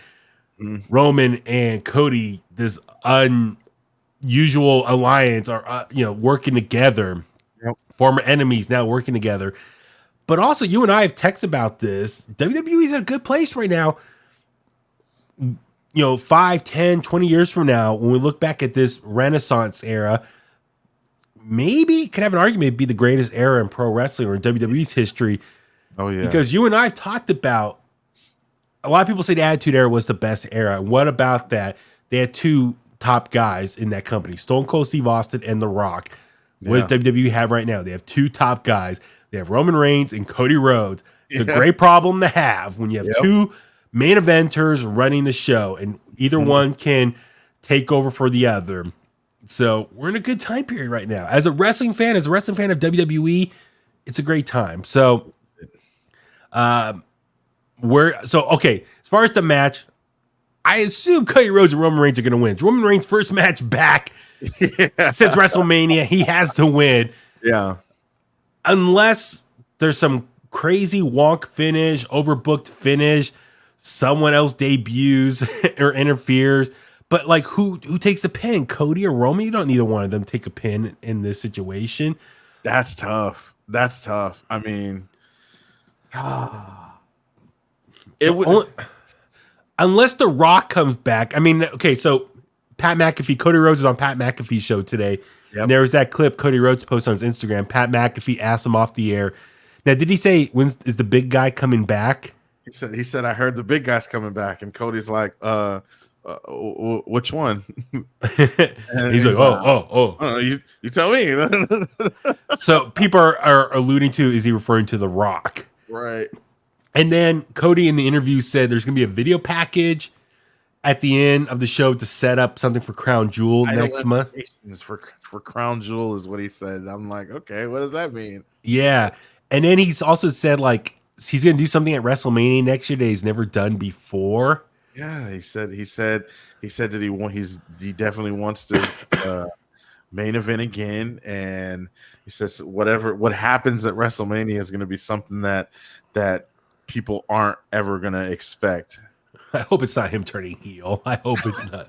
Roman and Cody, this unusual alliance, are working together. Former enemies now working together. But also, you and I have texted about this. WWE's in a good place right now. 5, 10, 20 years from now, when we look back at this Renaissance era, maybe could have an argument it'd be the greatest era in pro wrestling or in WWE's history. Oh, yeah. Because you and I have talked about, a lot of people say the Attitude Era was the best era. What about that? They had 2 top guys in that company, Stone Cold Steve Austin and The Rock. What does WWE have right now? They have 2 top guys. They have Roman Reigns and Cody Rhodes. It's a great problem to have when you have 2 main eventers running the show, and either one can take over for the other. So we're in a good time period right now. As a wrestling fan of WWE, it's a great time. So, as far as the match, I assume Cody Rhodes and Roman Reigns are going to win. It's Roman Reigns' first match back since WrestleMania. He has to win. Yeah. Unless there's some crazy wonk finish, overbooked finish, someone else debuts or interferes. But like, who takes the pin? Cody or Roman? You don't need either one of them to take a pin in this situation. That's tough. I mean, it would, unless The Rock comes back. I mean, okay, so Pat McAfee, Cody Rhodes was on Pat McAfee's show today. And there was that clip Cody Rhodes posted on his Instagram. Pat McAfee asked him off the air. Now, did he say, is the big guy coming back? He said, I heard the big guy's coming back. And Cody's like, which one? And he's like, oh. You tell me. So people are alluding to, is he referring to The Rock? Right. And then Cody in the interview said there's going to be a video package at the end of the show to set up something for Crown Jewel next month. For Crown Jewel is what he said. I'm like, okay, what does that mean? Yeah. And then he's also said like he's going to do something at WrestleMania next year that he's never done before. Yeah, he said that he definitely wants to main event again, and he says what happens at WrestleMania is going to be something that people aren't ever going to expect. I hope it's not him turning heel. I hope it's not.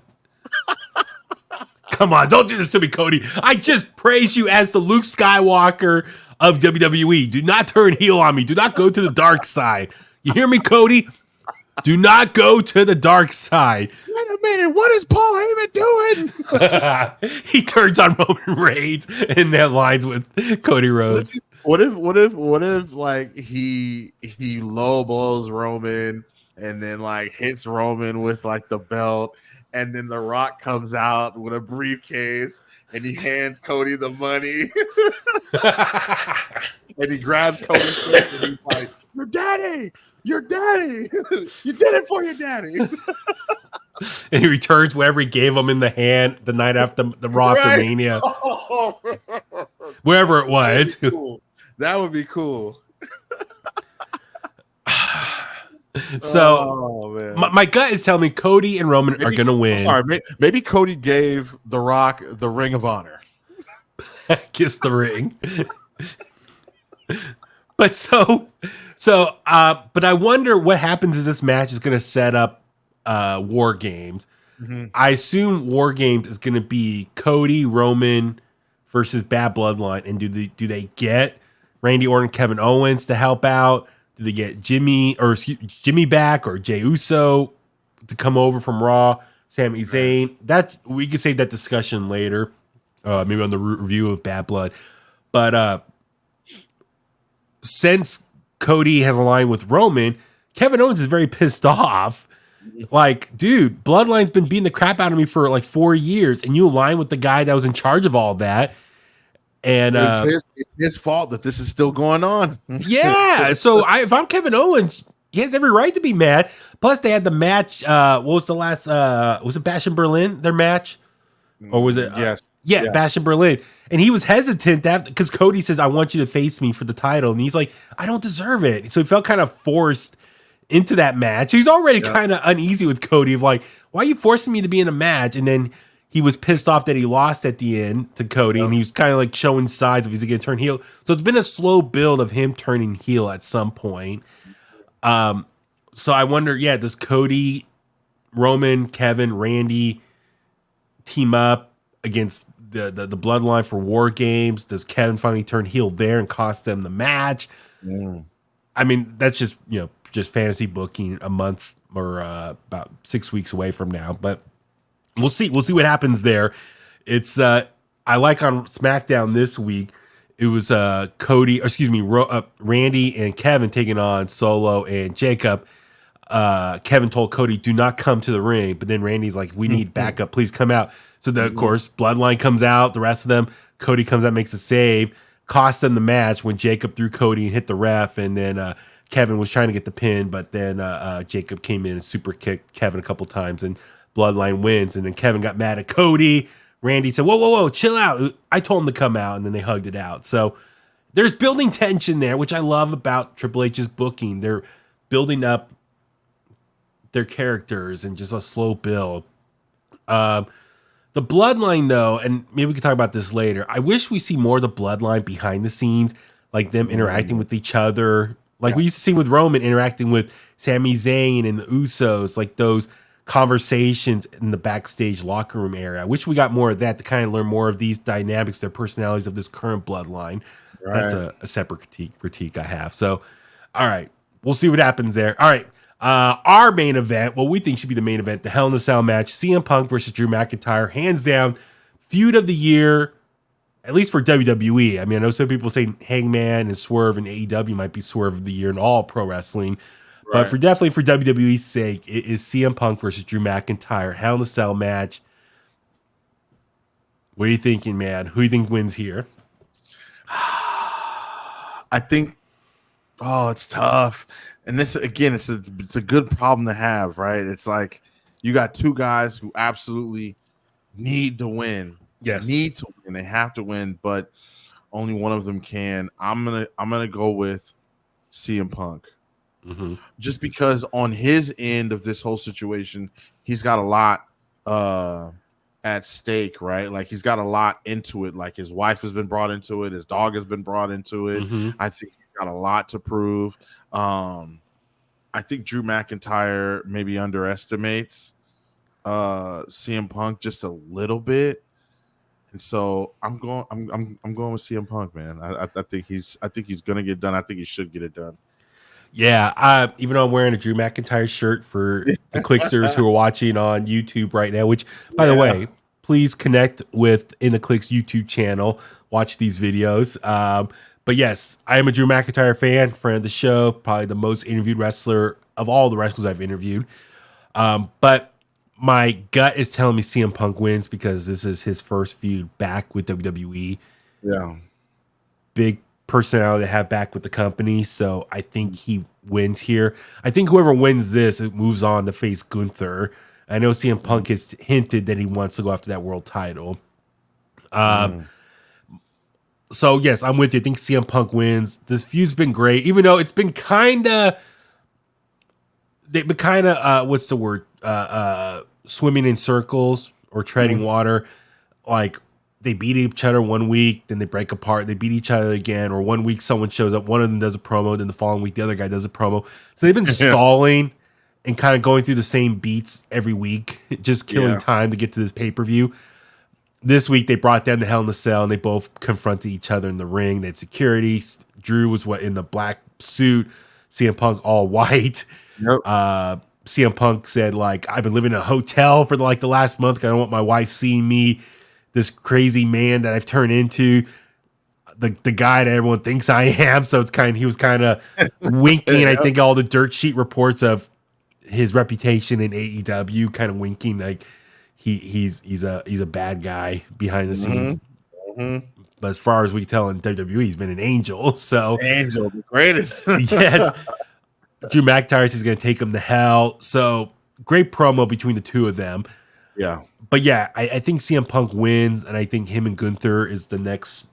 Come on, don't do this to me, Cody. I just praised you as the Luke Skywalker of WWE. Do not turn heel on me. Do not go to the dark side. You hear me, Cody? Do not go to the dark side. Wait a minute, what is Paul Heyman doing? He turns on Roman Reigns and that lines with Cody Rhodes. What if like he low blows Roman and then like hits Roman with like the belt, and then The Rock comes out with a briefcase and he hands Cody the money. And he grabs Cody's face and he's like, Your daddy! You did it for your daddy. And he returns whatever he gave him in the hand the night after the Raw after Mania. Wherever it was. That would be cool. So my gut is telling me Cody and Roman are going to win. Sorry, maybe Cody gave The Rock the Ring of Honor. Kiss the ring. But but I wonder what happens is this match is going to set up War Games. Mm-hmm. I assume War Games is going to be Cody, Roman versus Bad Bloodline. And do they get Randy Orton, Kevin Owens to help out? Do they get Jimmy back or Jey Uso to come over from Raw? Sami Zayn. We can save that discussion later, maybe on the review of Bad Blood. But since Cody has aligned with Roman, Kevin Owens is very pissed off. Like, dude, Bloodline's been beating the crap out of me for like 4 years, and you align with the guy that was in charge of all that. And it's his fault that this is still going on. Yeah. So if I'm Kevin Owens, he has every right to be mad. Plus, they had the match. What was the last? Was it Bash in Berlin? Their match, or was it? Yes. Yeah, Bash in Berlin. And he was hesitant because Cody says, "I want you to face me for the title," and he's like, "I don't deserve it." So he felt kind of forced into that match. He's already kind of uneasy with Cody of like, "Why are you forcing me to be in a match?" And then he was pissed off that he lost at the end to Cody, and he was kind of like showing signs of he's going to turn heel. So it's been a slow build of him turning heel at some point. So I wonder, does Cody, Roman, Kevin, Randy team up against the Bloodline for War Games? Does Kevin finally turn heel there and cost them the match? I mean, that's just fantasy booking a month or about 6 weeks away from now, but we'll see what happens there. It's I like on SmackDown this week, it was Randy and Kevin taking on Solo and Jacob. Kevin told Cody, "Do not come to the ring," but then Randy's like, "We need backup, please come out." So of course, Bloodline comes out, the rest of them, Cody comes out, makes a save, cost them the match when Jacob threw Cody and hit the ref, and then Kevin was trying to get the pin, but then Jacob came in and super kicked Kevin a couple times, and Bloodline wins. And then Kevin got mad at Cody. Randy said, whoa, chill out. I told him to come out, and then they hugged it out. So there's building tension there, which I love about Triple H's booking. They're building up their characters and just a slow build. The Bloodline, though, and maybe we can talk about this later, I wish we see more of the Bloodline behind the scenes, like them interacting with each other. Like we used to see with Roman interacting with Sami Zayn and the Usos, like those conversations in the backstage locker room area. I wish we got more of that to kind of learn more of these dynamics, their personalities of this current Bloodline. Right. That's a separate critique I have. So, all right, we'll see what happens there. All right. Our main event, what we think should be the main event, the Hell in a Cell match, CM Punk versus Drew McIntyre, hands down, feud of the year, at least for WWE. I mean, I know some people say Hangman and Swerve and AEW might be Swerve of the year in all pro wrestling, but definitely for WWE's sake, it is CM Punk versus Drew McIntyre, Hell in a Cell match. What are you thinking, man? Who do you think wins here? I think, it's tough. And this, again, it's a good problem to have, right? It's like You got two guys who absolutely need to win. Yes. Need to win. They have to win, but only one of them can. I'm gonna go with CM Punk. Just because on his end of this whole situation, he's got a lot at stake, right? Like he's got a lot into it. Like his wife has been brought into it, his dog has been brought into it. I think he's got a lot to prove. I think Drew McIntyre maybe underestimates CM Punk just a little bit. And so I'm going with CM Punk, man. I think he's gonna get done. I think he should get it done. Yeah, even though I'm wearing a Drew McIntyre shirt for the Kliqsters who are watching on YouTube right now, which, by the way, please connect with In The Kliq's YouTube channel. Watch these videos. But yes, I am a Drew McIntyre friend of the show, probably the most interviewed wrestler of all the wrestlers I've interviewed. But my gut is telling me CM Punk wins because this is his first feud back with WWE. Yeah. Big personality to have back with the company, so I think he wins here. I think whoever wins this, it moves on to face Gunther. I know CM Punk has hinted that he wants to go after that world title. So yes, I'm with you. I think CM Punk wins. This feud's been great, even though it's been they've been kind of what's the word? Swimming in circles or treading water. Like they beat each other one week, then they break apart. They beat each other again, or one week someone shows up, one of them does a promo, then the following week the other guy does a promo. So they've been stalling and kind of going through the same beats every week, just killing time to get to this pay-per-view. This week they brought down the Hell in a Cell and they both confronted each other in the ring. They had security. Drew was in the black suit, CM Punk all white. Yep. CM Punk said, like, I've been living in a hotel for the last month because I don't want my wife seeing me, this crazy man that I've turned into, the guy that everyone thinks I am. So he was kind of winking. I think all the dirt sheet reports of his reputation in AEW kind of winking like he's a bad guy behind the scenes. But as far as we tell in WWE, he's been an angel. So Angel, the greatest. Yes. Drew McIntyre says he's going to take him to hell. So great promo between the two of them. Yeah. But yeah, I think CM Punk wins, and I think him and Gunther is the next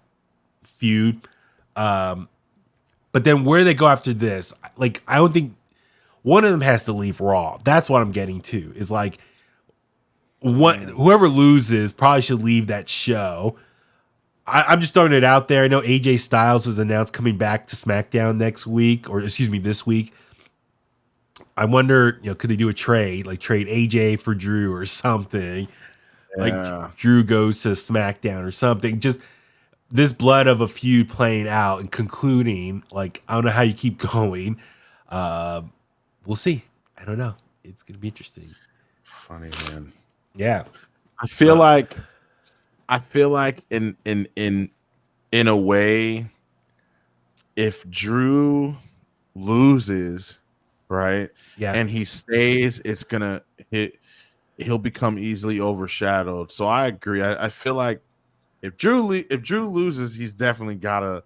feud. But then where they go after this, like, I don't think one of them has to leave Raw. That's what I'm getting to. Is like whoever loses probably should leave that show. I'm just throwing it out there. I know AJ Styles was announced coming back to SmackDown this week. I wonder, could they do a trade, like trade AJ for Drew or something? Yeah. Like Drew goes to SmackDown or something. Just this blood of a feud playing out and concluding. Like, I don't know how you keep going. We'll see. I don't know. It's gonna be interesting. Funny, man. Yeah. I feel like in a way, if Drew loses, right? Yeah. And he stays, he'll become easily overshadowed. So I agree. I feel like if Drew loses, he's definitely gotta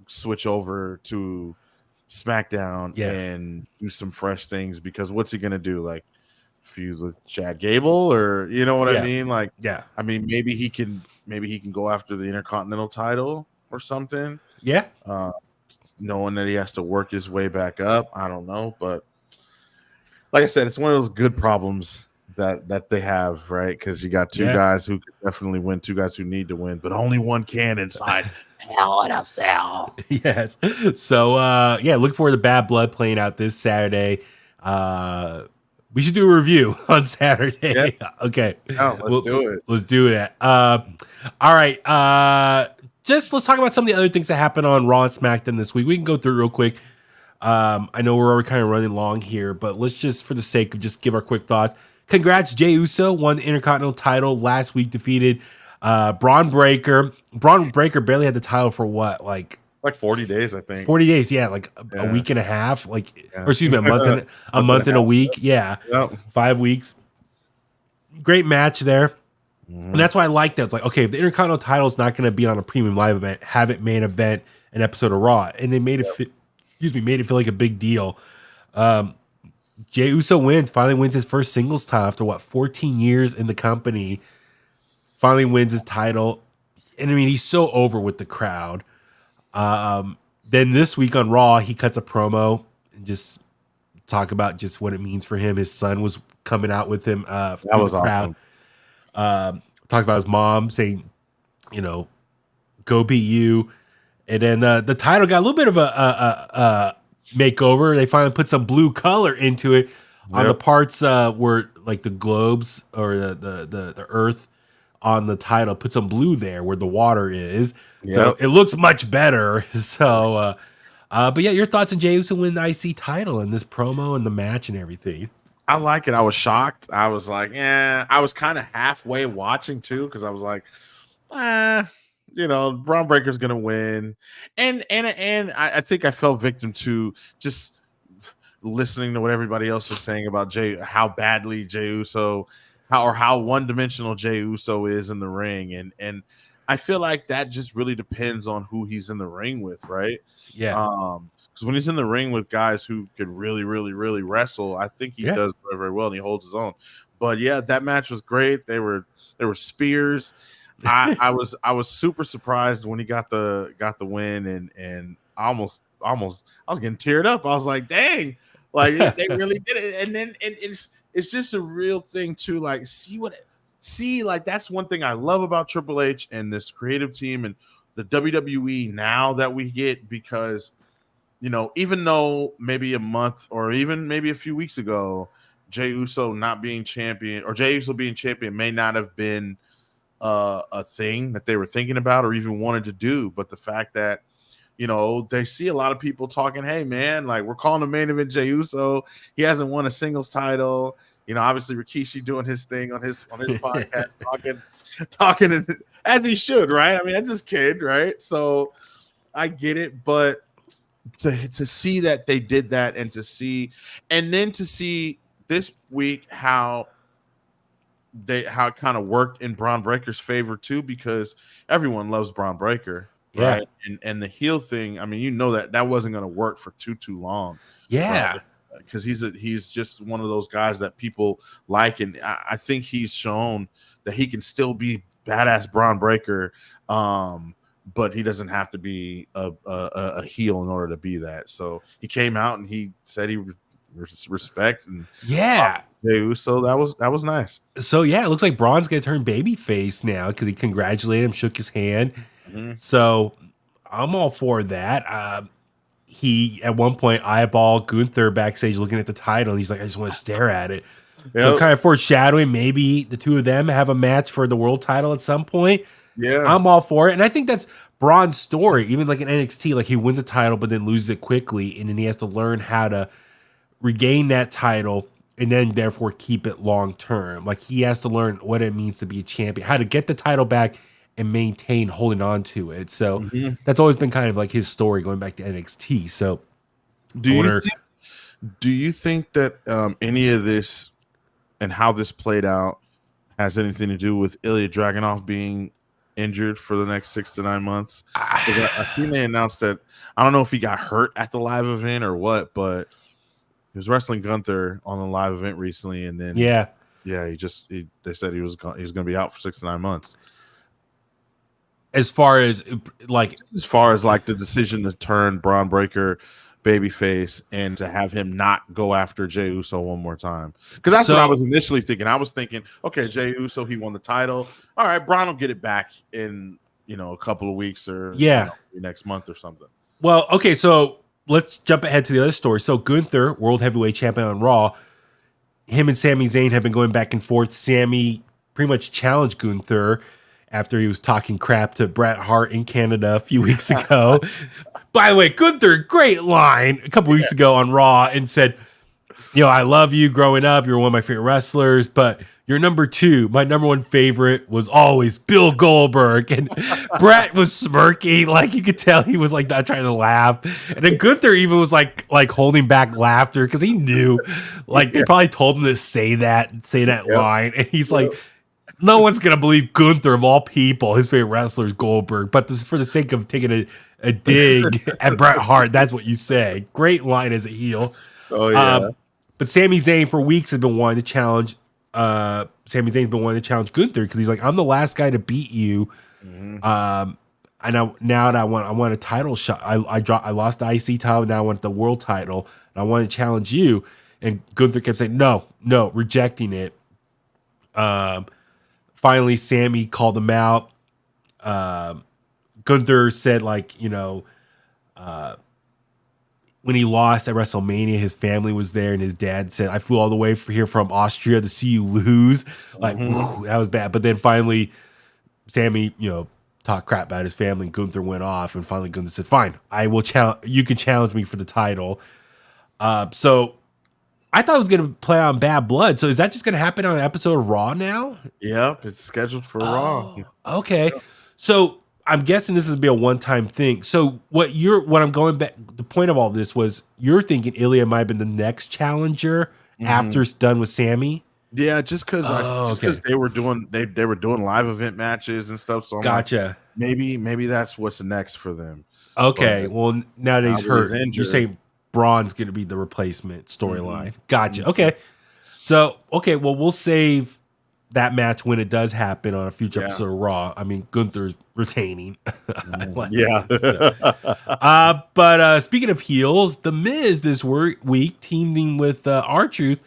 switch over to SmackDown and do some fresh things, because what's he gonna do? Like feud with Chad Gable, or you know what I mean? Like, I mean, maybe he can go after the Intercontinental title or something. Yeah. Knowing that he has to work his way back up. I don't know, but like I said, it's one of those good problems that they have, right? Because you got two guys who could definitely win, two guys who need to win, but only one can inside Hell in a Cell. Yes. So look forward to Bad Blood playing out this Saturday. We should do a review on Saturday. Okay. Let's do it. Let's do that. All right. Just let's talk about some of the other things that happened on Raw and SmackDown this week. We can go through it real quick. I know we're already kind of running long here, but let's just, for the sake of just give our quick thoughts. Congrats, Jey Uso won the Intercontinental title last week, defeated Braun Breaker. Braun Breaker barely had the title for what, like 40 days, I think. 40 days, yeah, like a week and a half, or excuse me, a month and a week, 5 weeks. Great match there. And that's why I like that. It's like, okay, if the Intercontinental title is not going to be on a premium live event, have it main event an episode of Raw, and they made it feel like a big deal. Jey Uso wins. Finally wins his first singles title after 14 years in the company. Finally wins his title, and I mean he's so over with the crowd. Then this week on Raw, he cuts a promo and just talk about just what it means for him. His son was coming out with him. That was the crowd. awesome. Talks about his mom saying, go beat you. And then the title got a little bit of a makeover. They finally put some blue color into it on the parts where like the globes or the earth on the title. Put some blue there where the water is. So it looks much better. So, but yeah, your thoughts on Jey Uso win the IC title and this promo and the match and everything? I like it. I was shocked. I was like, I was kind of halfway watching too because I was like, Braun Breaker's gonna win, and I think I fell victim to just listening to what everybody else was saying about how badly Jey Uso, how one dimensional Jey Uso is in the ring, and I feel like that just really depends on who he's in the ring with, right? Yeah. Because when he's in the ring with guys who could really, really, really wrestle, I think he does very, very well and he holds his own. But yeah, that match was great. They were spears. I was super surprised when he got the win and I was getting teared up. I was like, dang, like they really did it. And then it's just a real thing to like like that's one thing I love about Triple H and this creative team and the WWE now that we get, because even though maybe a month or even maybe a few weeks ago, Jey Uso not being champion or Jey Uso being champion may not have been a thing that they were thinking about or even wanted to do. But the fact that, they see a lot of people talking, hey, man, like we're calling the main event Jey Uso. He hasn't won a singles title. Obviously Rikishi doing his thing on his podcast, talking as he should, right? I mean, that's his kid, right? So I get it, but to see that they did that and then to see this week how it kind of worked in Braun Breaker's favor too, because everyone loves Braun Breaker, right? And the heel thing, I mean, that wasn't going to work for too long. Yeah. Because he's just one of those guys that people like, and I think he's shown that he can still be badass Braun Breaker, but he doesn't have to be a heel in order to be that. So he came out and he said he respect and so that was nice. So yeah, it looks like Braun's gonna turn babyface now because he congratulated him, shook his hand. Mm-hmm. So I'm all for that. He at one point eyeballed Gunther backstage looking at the title. And he's like, I just want to stare at it. So kind of foreshadowing maybe the two of them have a match for the world title at some point. Yeah, I'm all for it. And I think that's Braun's story. Even like in NXT, like he wins a title but then loses it quickly, and then he has to learn how to regain that title and then therefore keep it long term. Like he has to learn what it means to be a champion, how to get the title back and maintain holding on to it. So that's always been kind of like his story going back to NXT. So do you think that any of this and how this played out has anything to do with Ilya Dragunov being injured for the next 6 to 9 months? I think they announced that, I don't know if he got hurt at the live event or what, but he was wrestling Gunther on a live event recently, and then they said he was going to be out for 6 to 9 months. As far as like the decision to turn Braun Breaker babyface and to have him not go after Jey Uso one more time, because that's what I was initially thinking. I was thinking, okay, Jey Uso, he won the title. All right, Braun will get it back in a couple of weeks or next month or something. Well, okay, so let's jump ahead to the other story. So Gunther, World Heavyweight Champion on Raw, him and Sami Zayn have been going back and forth. Sami pretty much challenged Gunther after he was talking crap to Bret Hart in Canada a few weeks ago. By the way, Gunther, great line a couple weeks ago on Raw and said, I love you growing up. You're one of my favorite wrestlers, but you're number 2. My number 1 favorite was always Bill Goldberg. And Bret was smirking. Like you could tell he was like not trying to laugh. And then Gunther even was like holding back laughter because he knew like they probably told him to say that line. And he's like, no one's going to believe Gunther, of all people, his favorite wrestler is Goldberg. But for the sake of taking a dig at Bret Hart, that's what you say. Great line as a heel. Oh, yeah. But Sami Zayn for weeks has been wanting to challenge. Sami Zayn's been wanting to challenge Gunther because he's like, I'm the last guy to beat you. And now that I want a title shot. I lost the IC title. Now I want the world title, and I want to challenge you. And Gunther kept saying no, rejecting it. Finally, Sami called him out. Gunther said, like, when he lost at WrestleMania, his family was there, and his dad said, I flew all the way here from Austria to see you lose. Like, whew, that was bad. But then finally, Sami, talked crap about his family, and Gunther went off, and finally Gunther said, fine, I will challenge. You can challenge me for the title. So I thought it was going to play on Bad Blood. So is that just going to happen on an episode of Raw now? Yep, it's scheduled for Raw. Okay. Yep. So I'm guessing this is going to be a one-time thing. So what I'm going back, the point of all this was you're thinking Ilya might have been the next challenger after it's done with Sami? Yeah, just because they were doing live event matches and stuff. So I'm gotcha. Like, maybe that's what's next for them. Okay. But well, now that he's hurt, you're saying Braun's going to be the replacement storyline. Gotcha. Okay. So, well, we'll save that match when it does happen on a future episode of Raw. I mean, Gunther's retaining. But speaking of heels, The Miz this week teaming with R-Truth,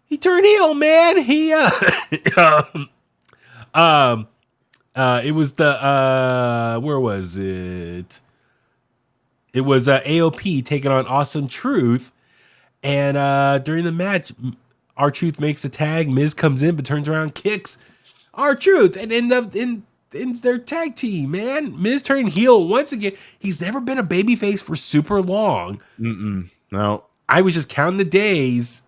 he turned heel, man. He it was the where was it? It was AOP taking on Awesome Truth, and during the match, R-Truth makes a tag. Miz comes in, but turns around and kicks R-Truth, and ends their tag team, man. Miz turning heel once again. He's never been a babyface for super long. No. I was just counting the days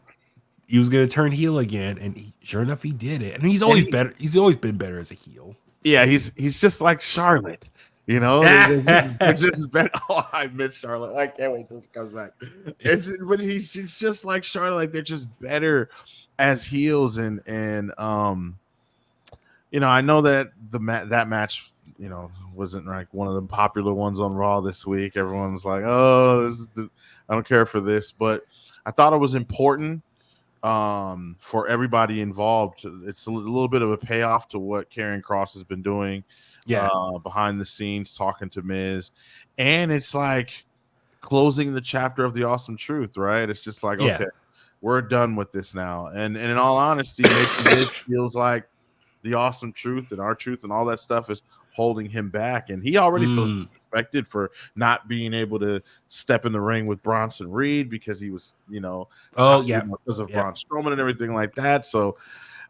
he was going to turn heel again, and sure enough, he did it. And he's always better. He's always been better as a heel. Yeah, he's just like Charlotte. They're just better. Oh, I miss Charlotte. I can't wait till she comes back. But she's just like Charlotte. Like they're just better as heels, and I know that that match, wasn't like one of the popular ones on Raw this week. Everyone's like, oh, I don't care for this, but I thought it was important for everybody involved. It's a little bit of a payoff to what Karrion Kross has been doing. Behind the scenes, talking to Miz, and it's like closing the chapter of the Awesome Truth, right? It's just like, okay, we're done with this now. And in all honesty, maybe Miz feels like the Awesome Truth and R-Truth and all that stuff is holding him back, and he already feels respected for not being able to step in the ring with Bronson Reed because he was, because of Braun Strowman and everything like that. So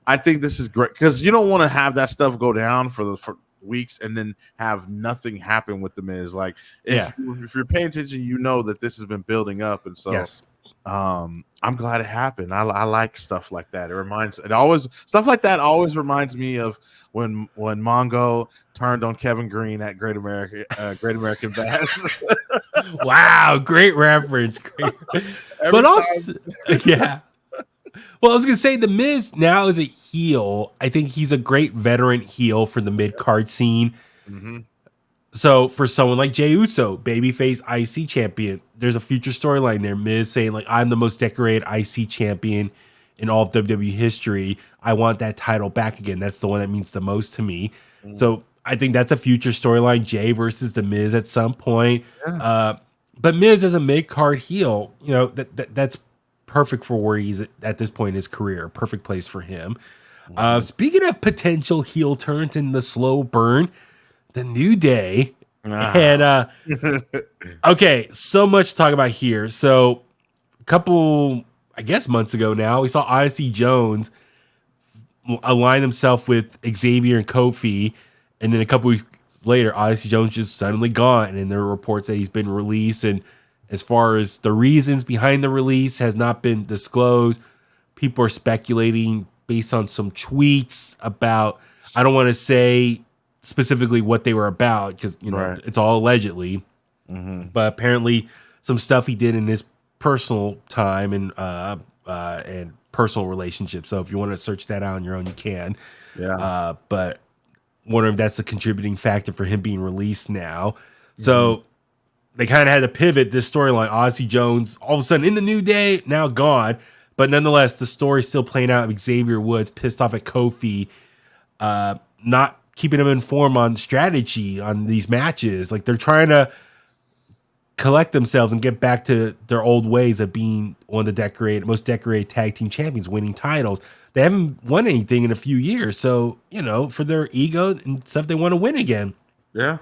I think this is great because you don't want to have that stuff go down for weeks and then have nothing happen with the Miz. Like if you're paying attention, you know that this has been building up, and so I'm glad it happened. I like stuff like that. Stuff like that always reminds me of when Mongo turned on Kevin Green at Great American Bash. Wow, great reference. But also, well, I was going to say The Miz now is a heel. I think he's a great veteran heel for the mid-card scene. So for someone like Jey Uso, babyface IC champion, there's a future storyline there. Miz saying, like, I'm the most decorated IC champion in all of WWE history. I want that title back again. That's the one that means the most to me. So I think that's a future storyline. Jey versus The Miz at some point. But Miz as a mid-card heel, that's perfect for where he's at this point in his career. Perfect place for him. Speaking of potential heel turns in the slow burn, the New Day. And okay, so much to talk about here. So a couple, I guess, months ago now, we saw Odyssey Jones align himself with Xavier and Kofi, and then a couple weeks later, Odyssey Jones just suddenly gone, and there are reports that he's been released, and as far as the reasons behind the release has not been disclosed. People are speculating based on some tweets about, I don't want to say specifically what they were about because it's all allegedly, but apparently some stuff he did in his personal time and personal relationships. So if you want to search that out on your own, you can. But wondering if that's a contributing factor for him being released now. So they kind of had to pivot this storyline. Odyssey Jones all of a sudden in the New Day, now gone. But nonetheless, the story's still playing out. Xavier Woods pissed off at Kofi, not keeping him informed on strategy on these matches. Like they're trying to collect themselves and get back to their old ways of being one of the most decorated tag team champions, winning titles. They haven't won anything in a few years. So, for their ego and stuff, they want to win again. Yeah.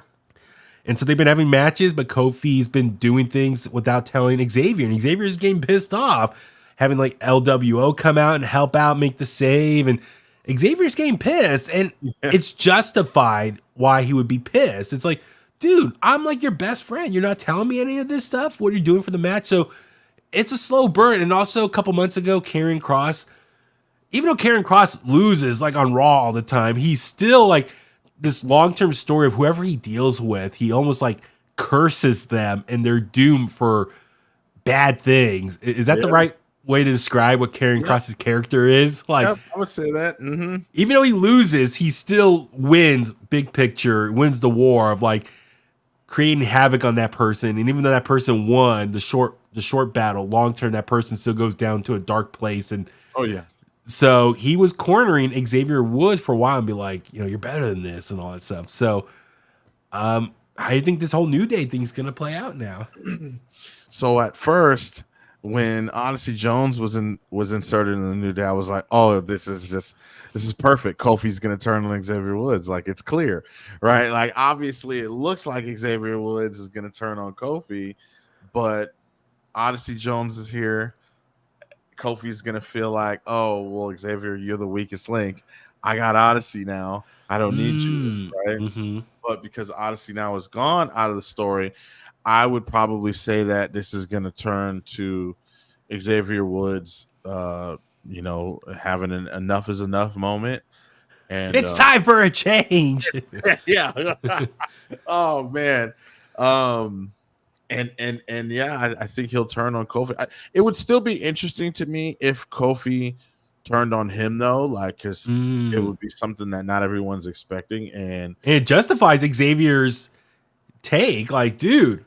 And so they've been having matches, but Kofi's been doing things without telling Xavier. And Xavier's getting pissed off, having like LWO come out and help out, make the save. And Xavier's getting pissed. And it's justified why he would be pissed. It's like, dude, I'm like your best friend. You're not telling me any of this stuff, what you're doing for the match. So it's a slow burn. And also a couple months ago, Karrion Kross, even though Karrion Kross loses like on Raw all the time, he's still like this long-term story of whoever he deals with. He almost like curses them and they're doomed for bad things. Is that the right way to describe what Karrion Kross's character is? Like, I would say that. Mm-hmm. Even though he loses, he still wins big picture, wins the war of like creating havoc on that person. And even though that person won the short battle, long term, that person still goes down to a dark place. And so he was cornering Xavier Woods for a while and be like, you're better than this and all that stuff. So I think this whole New Day thing is going to play out now. So at first, when Odyssey Jones was inserted in the New Day, I was like, oh, this is perfect. Kofi's going to turn on Xavier Woods. Like, it's clear, right? Like, obviously, it looks like Xavier Woods is going to turn on Kofi, but Odyssey Jones is here. Kofi's going to feel like, oh, well, Xavier, you're the weakest link. I got Odyssey now. I don't need you, right? Mm-hmm. But because Odyssey now is gone out of the story, I would probably say that this is going to turn to Xavier Woods, having an enough is enough moment. And it's time for a change. Yeah. Oh, man. And yeah, I think he'll turn on Kofi. It would still be interesting to me if Kofi turned on him, though, like, because it would be something that not everyone's expecting. And it justifies Xavier's take. Like, dude,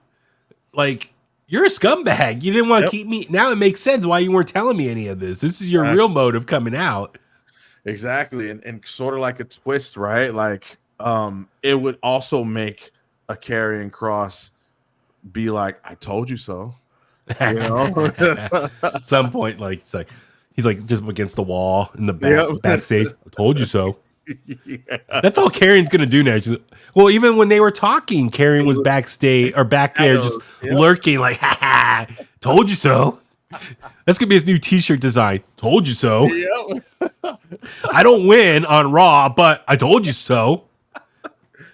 like, you're a scumbag. You didn't want to keep me. Now it makes sense why you weren't telling me any of this. This is your real motive coming out. Exactly. And sort of like a twist, right? Like, it would also make a Karrion Kross be like, I told you so. At some point, like, he's like just against the wall in the backstage. I told you so. That's all Karrion's gonna do now. Well, even when they were talking, Karrion was backstage or back there just lurking, like, ha, told you so. That's gonna be his new T-shirt design. Told you so. I don't win on Raw, but I told you so.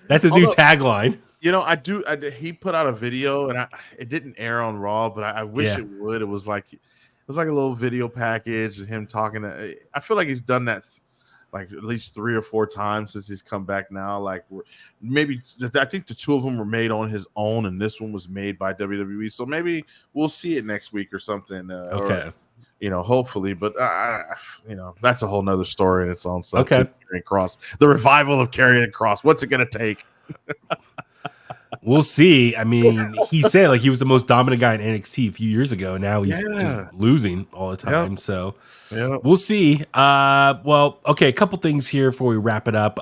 New tagline. He put out a video, and it didn't air on Raw, but I wish it would. It was like a little video package of him talking. I feel like he's done that like at least 3 or 4 times since he's come back now. Like, maybe I think the 2 of them were made on his own, and this one was made by WWE. So maybe we'll see it next week or something. Okay. Or, hopefully, but that's a whole nother story in its own. So okay. Karrion Kross, the revival of Karrion Kross. What's it going to take? We'll see. I mean, he said like he was the most dominant guy in NXT a few years ago, and now he's just losing all the time. Yep. So we'll see. Well, okay, a couple things here before we wrap it up.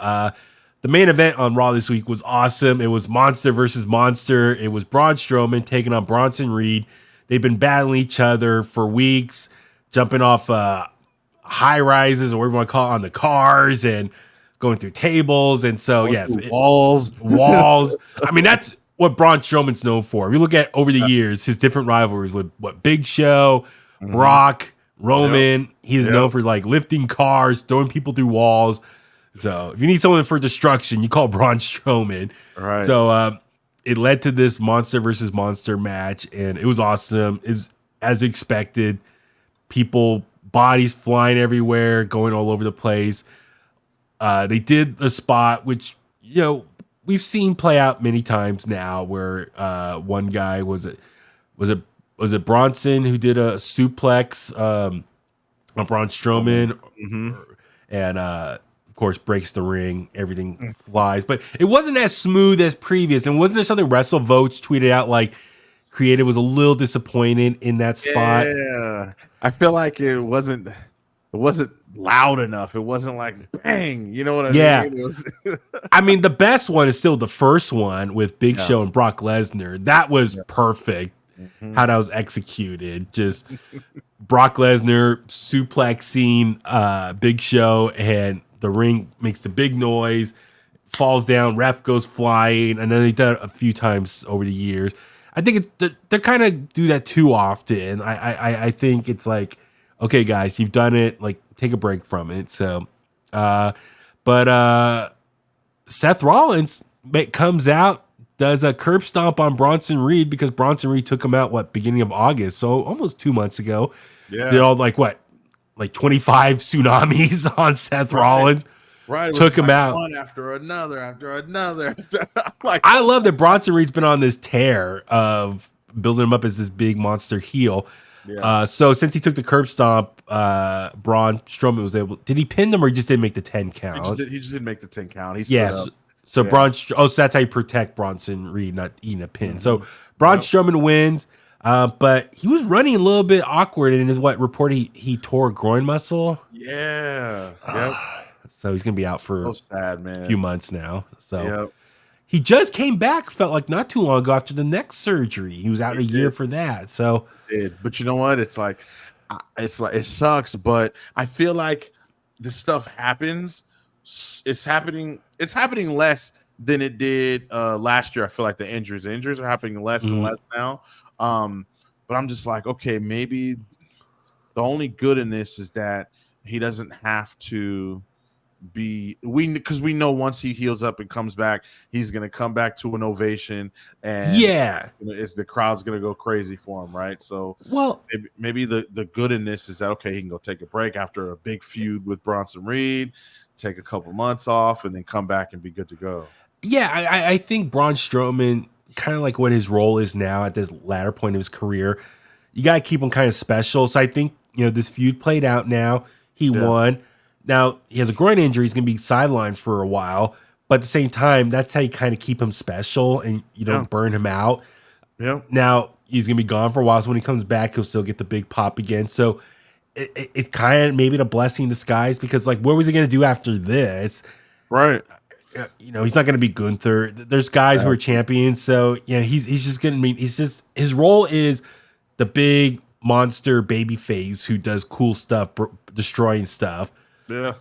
The main event on Raw this week was awesome. It was Monster versus Monster. It was Braun Strowman taking on Bronson Reed. They've been battling each other for weeks, jumping off high rises or whatever you want to call it on the cars and going through tables. And so, walls. I mean, that's what Braun Strowman's known for. If you look at over the years, his different rivalries with Big Show, Brock, Roman, he's known for like lifting cars, throwing people through walls. So if you need someone for destruction, you call Braun Strowman. Right. So it led to this Monster versus Monster match, and it was awesome. It's as expected. People, bodies flying everywhere, going all over the place. They did the spot, which, we've seen play out many times now, where one guy was it Bronson who did a suplex on Braun Strowman, and of course breaks the ring. Everything flies, but it wasn't as smooth as previous. And wasn't there something WrestleVotes tweeted out like creative was a little disappointed in that spot. Yeah, I feel like it wasn't loud enough. It wasn't like bang. You know what I Yeah. mean? It was. I mean, the best one is still the first one with Big Yeah. Show and Brock Lesnar. That was perfect. Mhm. How that was executed. Just Brock Lesnar suplexing Big Show, and the ring makes the big noise, falls down, ref goes flying, and then they've done it a few times over the years. I think they kind of do that too often. I think it's like, okay, guys, you've done it. Like, take a break from it. So, but Seth Rollins comes out, does a curb stomp on Bronson Reed because Bronson Reed took him out, beginning of August, so almost 2 months ago. Yeah. Did all like 25 tsunamis on Seth Rollins. Right. Took him out. One after another. I love that Bronson Reed's been on this tear of building him up as this big monster heel. Yeah. So since he took the curb stomp, Braun Strowman was able. Did he pin them or he just didn't make the 10 count? He just didn't make the 10 count. He stood up. So Braun. So that's how you protect Bronson Reed not eating a pin. So Braun Strowman wins, but he was running a little bit awkward, and is report he tore a groin muscle. Yeah. Yep. So he's gonna be out for So sad, man. a few months now. So. Yep. He just came back, felt like not too long ago after the neck surgery. He was out a year for that. So, but you know what? It's like it sucks, but I feel like this stuff happens. It's happening less than it did last year. I feel like the injuries are happening less and less now. But I'm just like, okay, maybe the only good in this is that he doesn't have to because we know once he heals up and comes back, he's gonna come back to an ovation, and it's the crowd's gonna go crazy for him, right? So maybe the good in this is that okay, he can go take a break after a big feud with Bronson Reed, take a couple months off, and then come back and be good to go. Yeah, I think Braun Strowman, kind of like what his role is now at this latter point of his career, you gotta keep him kind of special. So I think this feud played out now. He won. Now, he has a groin injury. He's going to be sidelined for a while. But at the same time, that's how you kind of keep him special and you don't burn him out. Yeah. Now, he's going to be gone for a while. So when he comes back, he'll still get the big pop again. So it's kind of maybe a blessing in disguise because, what was he going to do after this? Right. He's not going to be Gunther. There's guys who are champions. So, he's just going to be, his role is the big monster baby face who does cool stuff, destroying stuff. Yeah,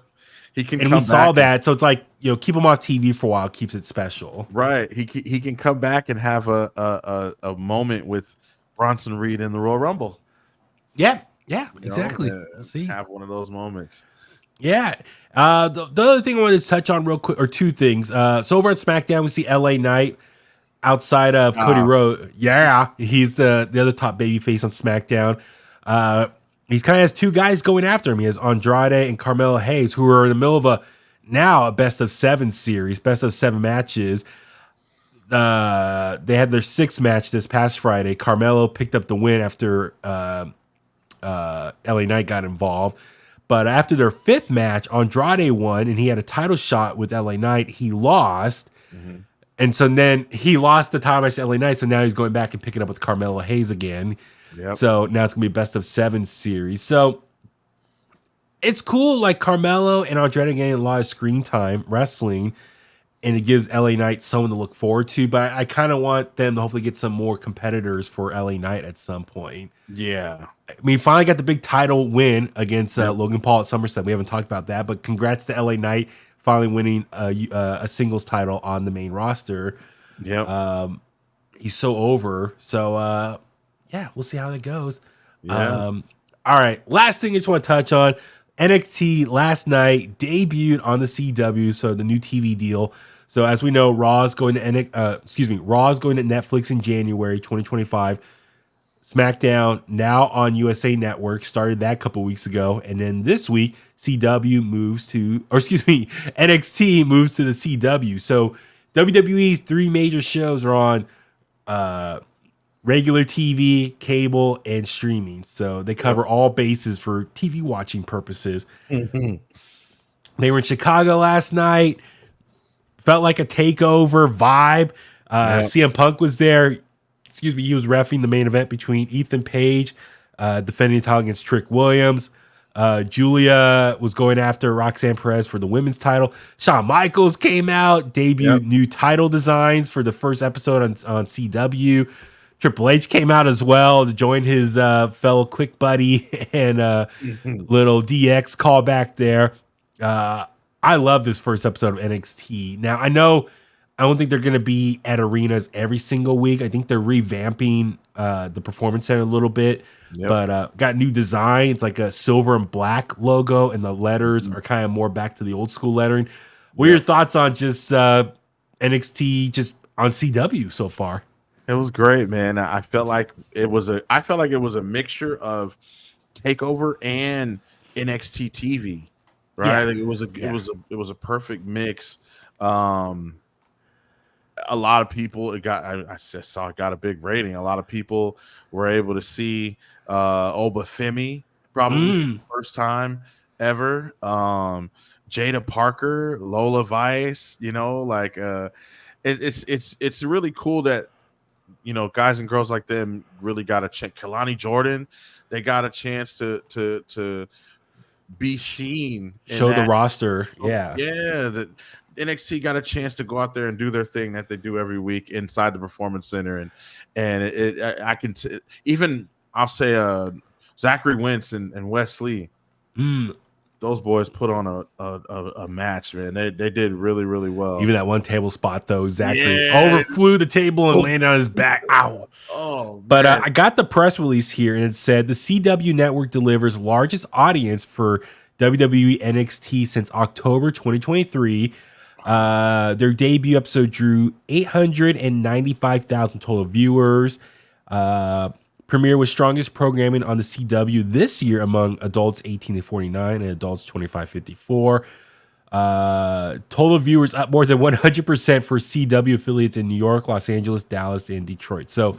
he can, and we saw that. So it's like keep him off TV for a while, keeps it special. Right, he can come back and have a moment with Bronson Reed in the Royal Rumble. Yeah, exactly. See, have one of those moments. Yeah. The other thing I wanted to touch on real quick, or two things. So over on SmackDown, we see LA Knight outside of Cody Rhodes. Yeah, he's the other top babyface on SmackDown. He's kind of has two guys going after him. He has Andrade and Carmelo Hayes, who are in the middle of a best of 7 series, best of 7 matches. They had their 6th match this past Friday. Carmelo picked up the win after LA Knight got involved. But after their 5th match, Andrade won, and he had a title shot with LA Knight. He lost. And so then he lost the title match to LA Knight, so now he's going back and picking up with Carmelo Hayes again. Yep. So now it's going to be a best of 7 series. So it's cool, Carmelo and Andrade getting a lot of screen time wrestling, and it gives LA Knight someone to look forward to. But I kind of want them to hopefully get some more competitors for LA Knight at some point. Yeah. I mean, finally got the big title win against Logan Paul at SummerSlam. We haven't talked about that, but congrats to LA Knight finally winning a singles title on the main roster. Yeah. He's so over. So, we'll see how that goes. Yeah. All right. Last thing I just want to touch on. NXT last night debuted on the CW, so the new TV deal. So as we know, Raw is going to Netflix in January 2025. SmackDown now on USA Network, started that a couple weeks ago, and then this week NXT moves to the CW. So WWE's 3 major shows are on regular TV, cable, and streaming. So they cover all bases for TV watching purposes. They were in Chicago last night. Felt like a takeover vibe. CM Punk was there. excuse me, he was reffing the main event between Ethan Page, defending the title against Trick Williams. Julia was going after Roxanne Perez for the women's title. Shawn Michaels came out, debuted new title designs for the first episode on CW. Triple H came out as well to join his fellow Kliq buddy and little DX callback there. I love this first episode of NXT. Now, I don't think they're going to be at arenas every single week. I think they're revamping the Performance Center a little bit, but got new design. It's like a silver and black logo, and the letters are kind of more back to the old school lettering. What are your thoughts on just NXT just on CW so far? It was great, man. I felt like it was a mixture of TakeOver and NXT TV, right? Like it was a perfect mix. A lot of people I saw it got a big rating. A lot of people were able to see Obafemi probably for the first time ever. Jada Parker, Lola Vice, like it's really cool that guys and girls like them really got a chance. Kalani Jordan, they got a chance to be seen. Show the roster. The NXT got a chance to go out there and do their thing that they do every week inside the Performance Center. I'll say Zachary Wentz and Wes Lee. Those boys put on a match, man. They did really, really well. Even that one table spot, though, Zachary overflew the table and landed on his back. Ow. Oh, but I got the press release here, and it said the CW network delivers largest audience for WWE NXT since October 2023. Their debut episode drew 895,000 total viewers. Premiere was strongest programming on the CW this year among adults 18 to 49 and adults 25-54. Total viewers up more than 100% for CW affiliates in New York, Los Angeles, Dallas, and Detroit. So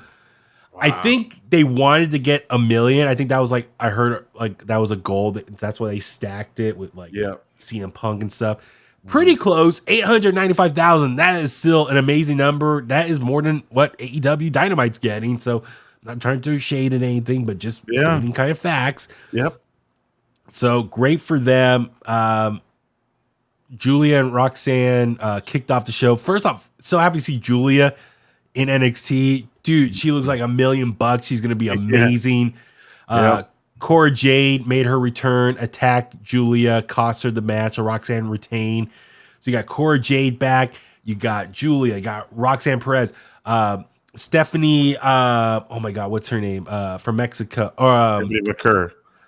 I think they wanted to get 1 million. I think that was I heard that was a goal. That's why they stacked it with CM Punk and stuff. Pretty close, 895,000. That is still an amazing number. That is more than what AEW Dynamite's getting. So not trying to shade at anything, but just stating kind of facts. Yep. So great for them. Julia and Roxanne kicked off the show. First off, so happy to see Julia in NXT. Dude, she looks like $1 million. She's going to be amazing. Cora Jade made her return, attacked Julia, cost her the match, so Roxanne retained. So you got Cora Jade back. You got Julia. You got Roxanne Perez. Stephanie, oh my God, what's her name? From Mexico.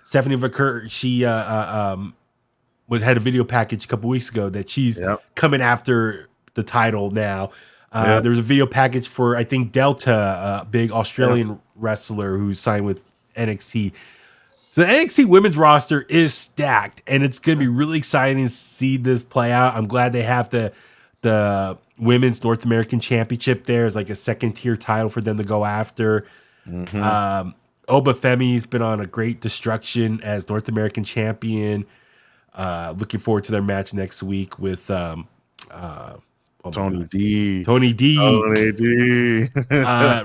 Stephanie McCurr. She had a video package a couple weeks ago that she's coming after the title now. There was a video package for, I think, Delta, a big Australian wrestler who signed with NXT. So the NXT women's roster is stacked, and it's going to be really exciting to see this play out. I'm glad they have the Women's North American Championship there as like a second tier title for them to go after. Obafemi's been on a great destruction as North American champion. Looking forward to their match next week with Tony D.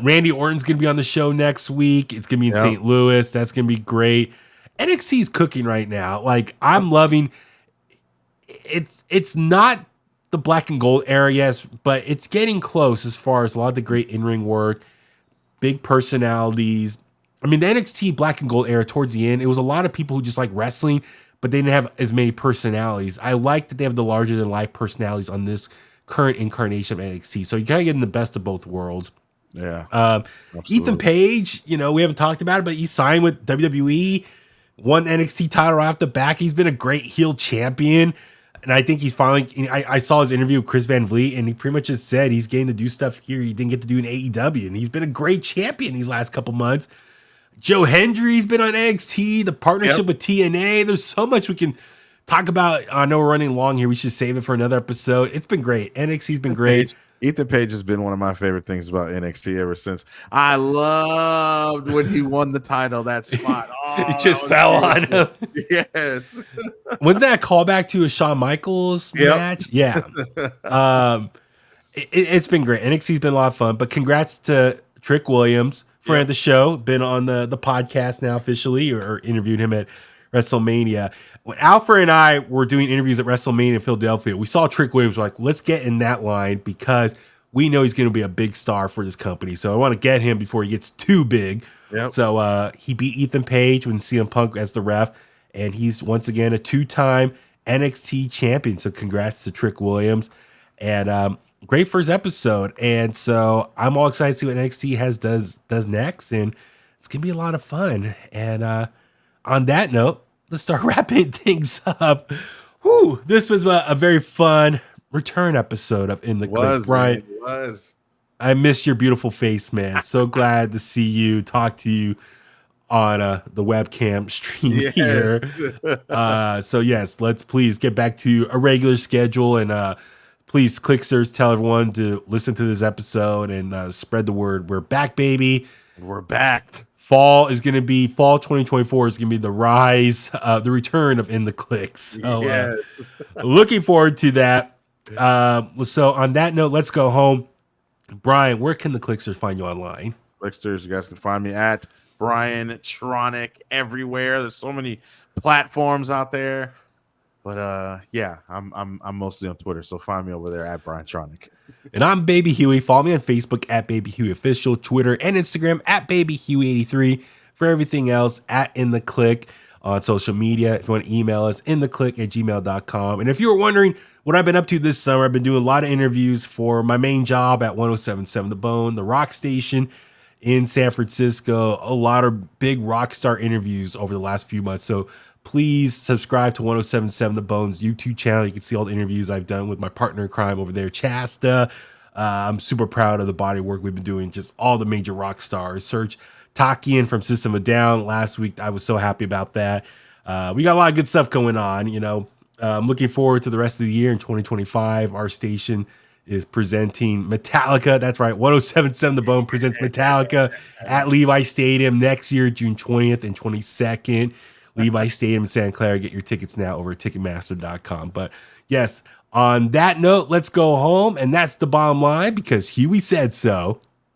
Randy Orton's gonna be on the show next week. It's gonna be in St. Louis. That's gonna be great. NXT's cooking right now. Like, I'm loving. It's not the black and gold era, yes, but it's getting close as far as a lot of the great in-ring work, big personalities. I mean, the NXT black and gold era towards the end, it was a lot of people who just like wrestling, but they didn't have as many personalities. I like that they have the larger than life personalities on this current incarnation of NXT. So you kind of get in the best of both worlds. Yeah. Ethan Page, we haven't talked about it, but he signed with WWE, won NXT title right off the back. He's been a great heel champion. And I think he's finally, I saw his interview with Chris Van Vliet, and he pretty much just said he's getting to do stuff here he didn't get to do in AEW. And he's been a great champion these last couple months. Joe Hendry's been on NXT, the partnership with TNA. There's so much we can talk about. I know we're running long here. We should save it for another episode. It's been great. NXT's been great. Ethan Page has been one of my favorite things about NXT ever since. I loved when he won the title, that spot. It just fell on him. Yes. Wasn't that a callback to a Shawn Michaels match? Yeah. It's been great. NXT's been a lot of fun, but congrats to Trick Williams, friend of the show, been on the podcast now officially, or interviewed him at WrestleMania. When Alfred and I were doing interviews at WrestleMania in Philadelphia, we saw Trick Williams. We're like, let's get in that line because we know he's going to be a big star for this company. So I want to get him before he gets too big. Yep. So he beat Ethan Page when CM Punk as the ref, and he's once again a 2-time NXT champion. So congrats to Trick Williams, and great first episode. And so I'm all excited to see what NXT does next, and it's gonna be a lot of fun. And on that note, let's start wrapping things up. Whew, this was a very fun return episode of In The Kliq. Brian, it was. I missed your beautiful face, man. So glad to see you, talk to you on the webcam stream here. So yes, let's please get back to a regular schedule, and please, Kliqsters, tell everyone to listen to this episode and spread the word. We're back, baby. We're back. Fall 2024 is gonna be the rise, the return of In The Kliq. So looking forward to that. So on that note, let's go home. Brian, where can the Kliqsters find you online? Kliqsters, you guys can find me at BrianTronic everywhere. There's so many platforms out there. But yeah, I'm mostly on Twitter, so find me over there at BrianTronic. And I'm Baby Huey. Follow me on Facebook at Baby Huey Official, Twitter and Instagram at Baby Huey83. For everything else, at In The Kliq on social media. If you want to email us, inthekliq@gmail.com. And if you were wondering what I've been up to this summer, I've been doing a lot of interviews for my main job at 1077 The Bone, the rock station in San Francisco. A lot of big rock star interviews over the last few months. So please subscribe to 1077 The Bone's YouTube channel. You can see all the interviews I've done with my partner in crime over there, Chasta. I'm super proud of the body of work we've been doing. Just all the major rock stars. Search Takian from System of a Down last week. I was so happy about that. We got a lot of good stuff going on. I'm looking forward to the rest of the year in 2025. Our station is presenting Metallica. That's right. 1077 The Bone presents Metallica at Levi Stadium next year, June 20th and 22nd. Levi Stadium in Santa Clara. Get your tickets now over at Ticketmaster.com. But yes, on that note, let's go home. And that's the bottom line because Huey said so.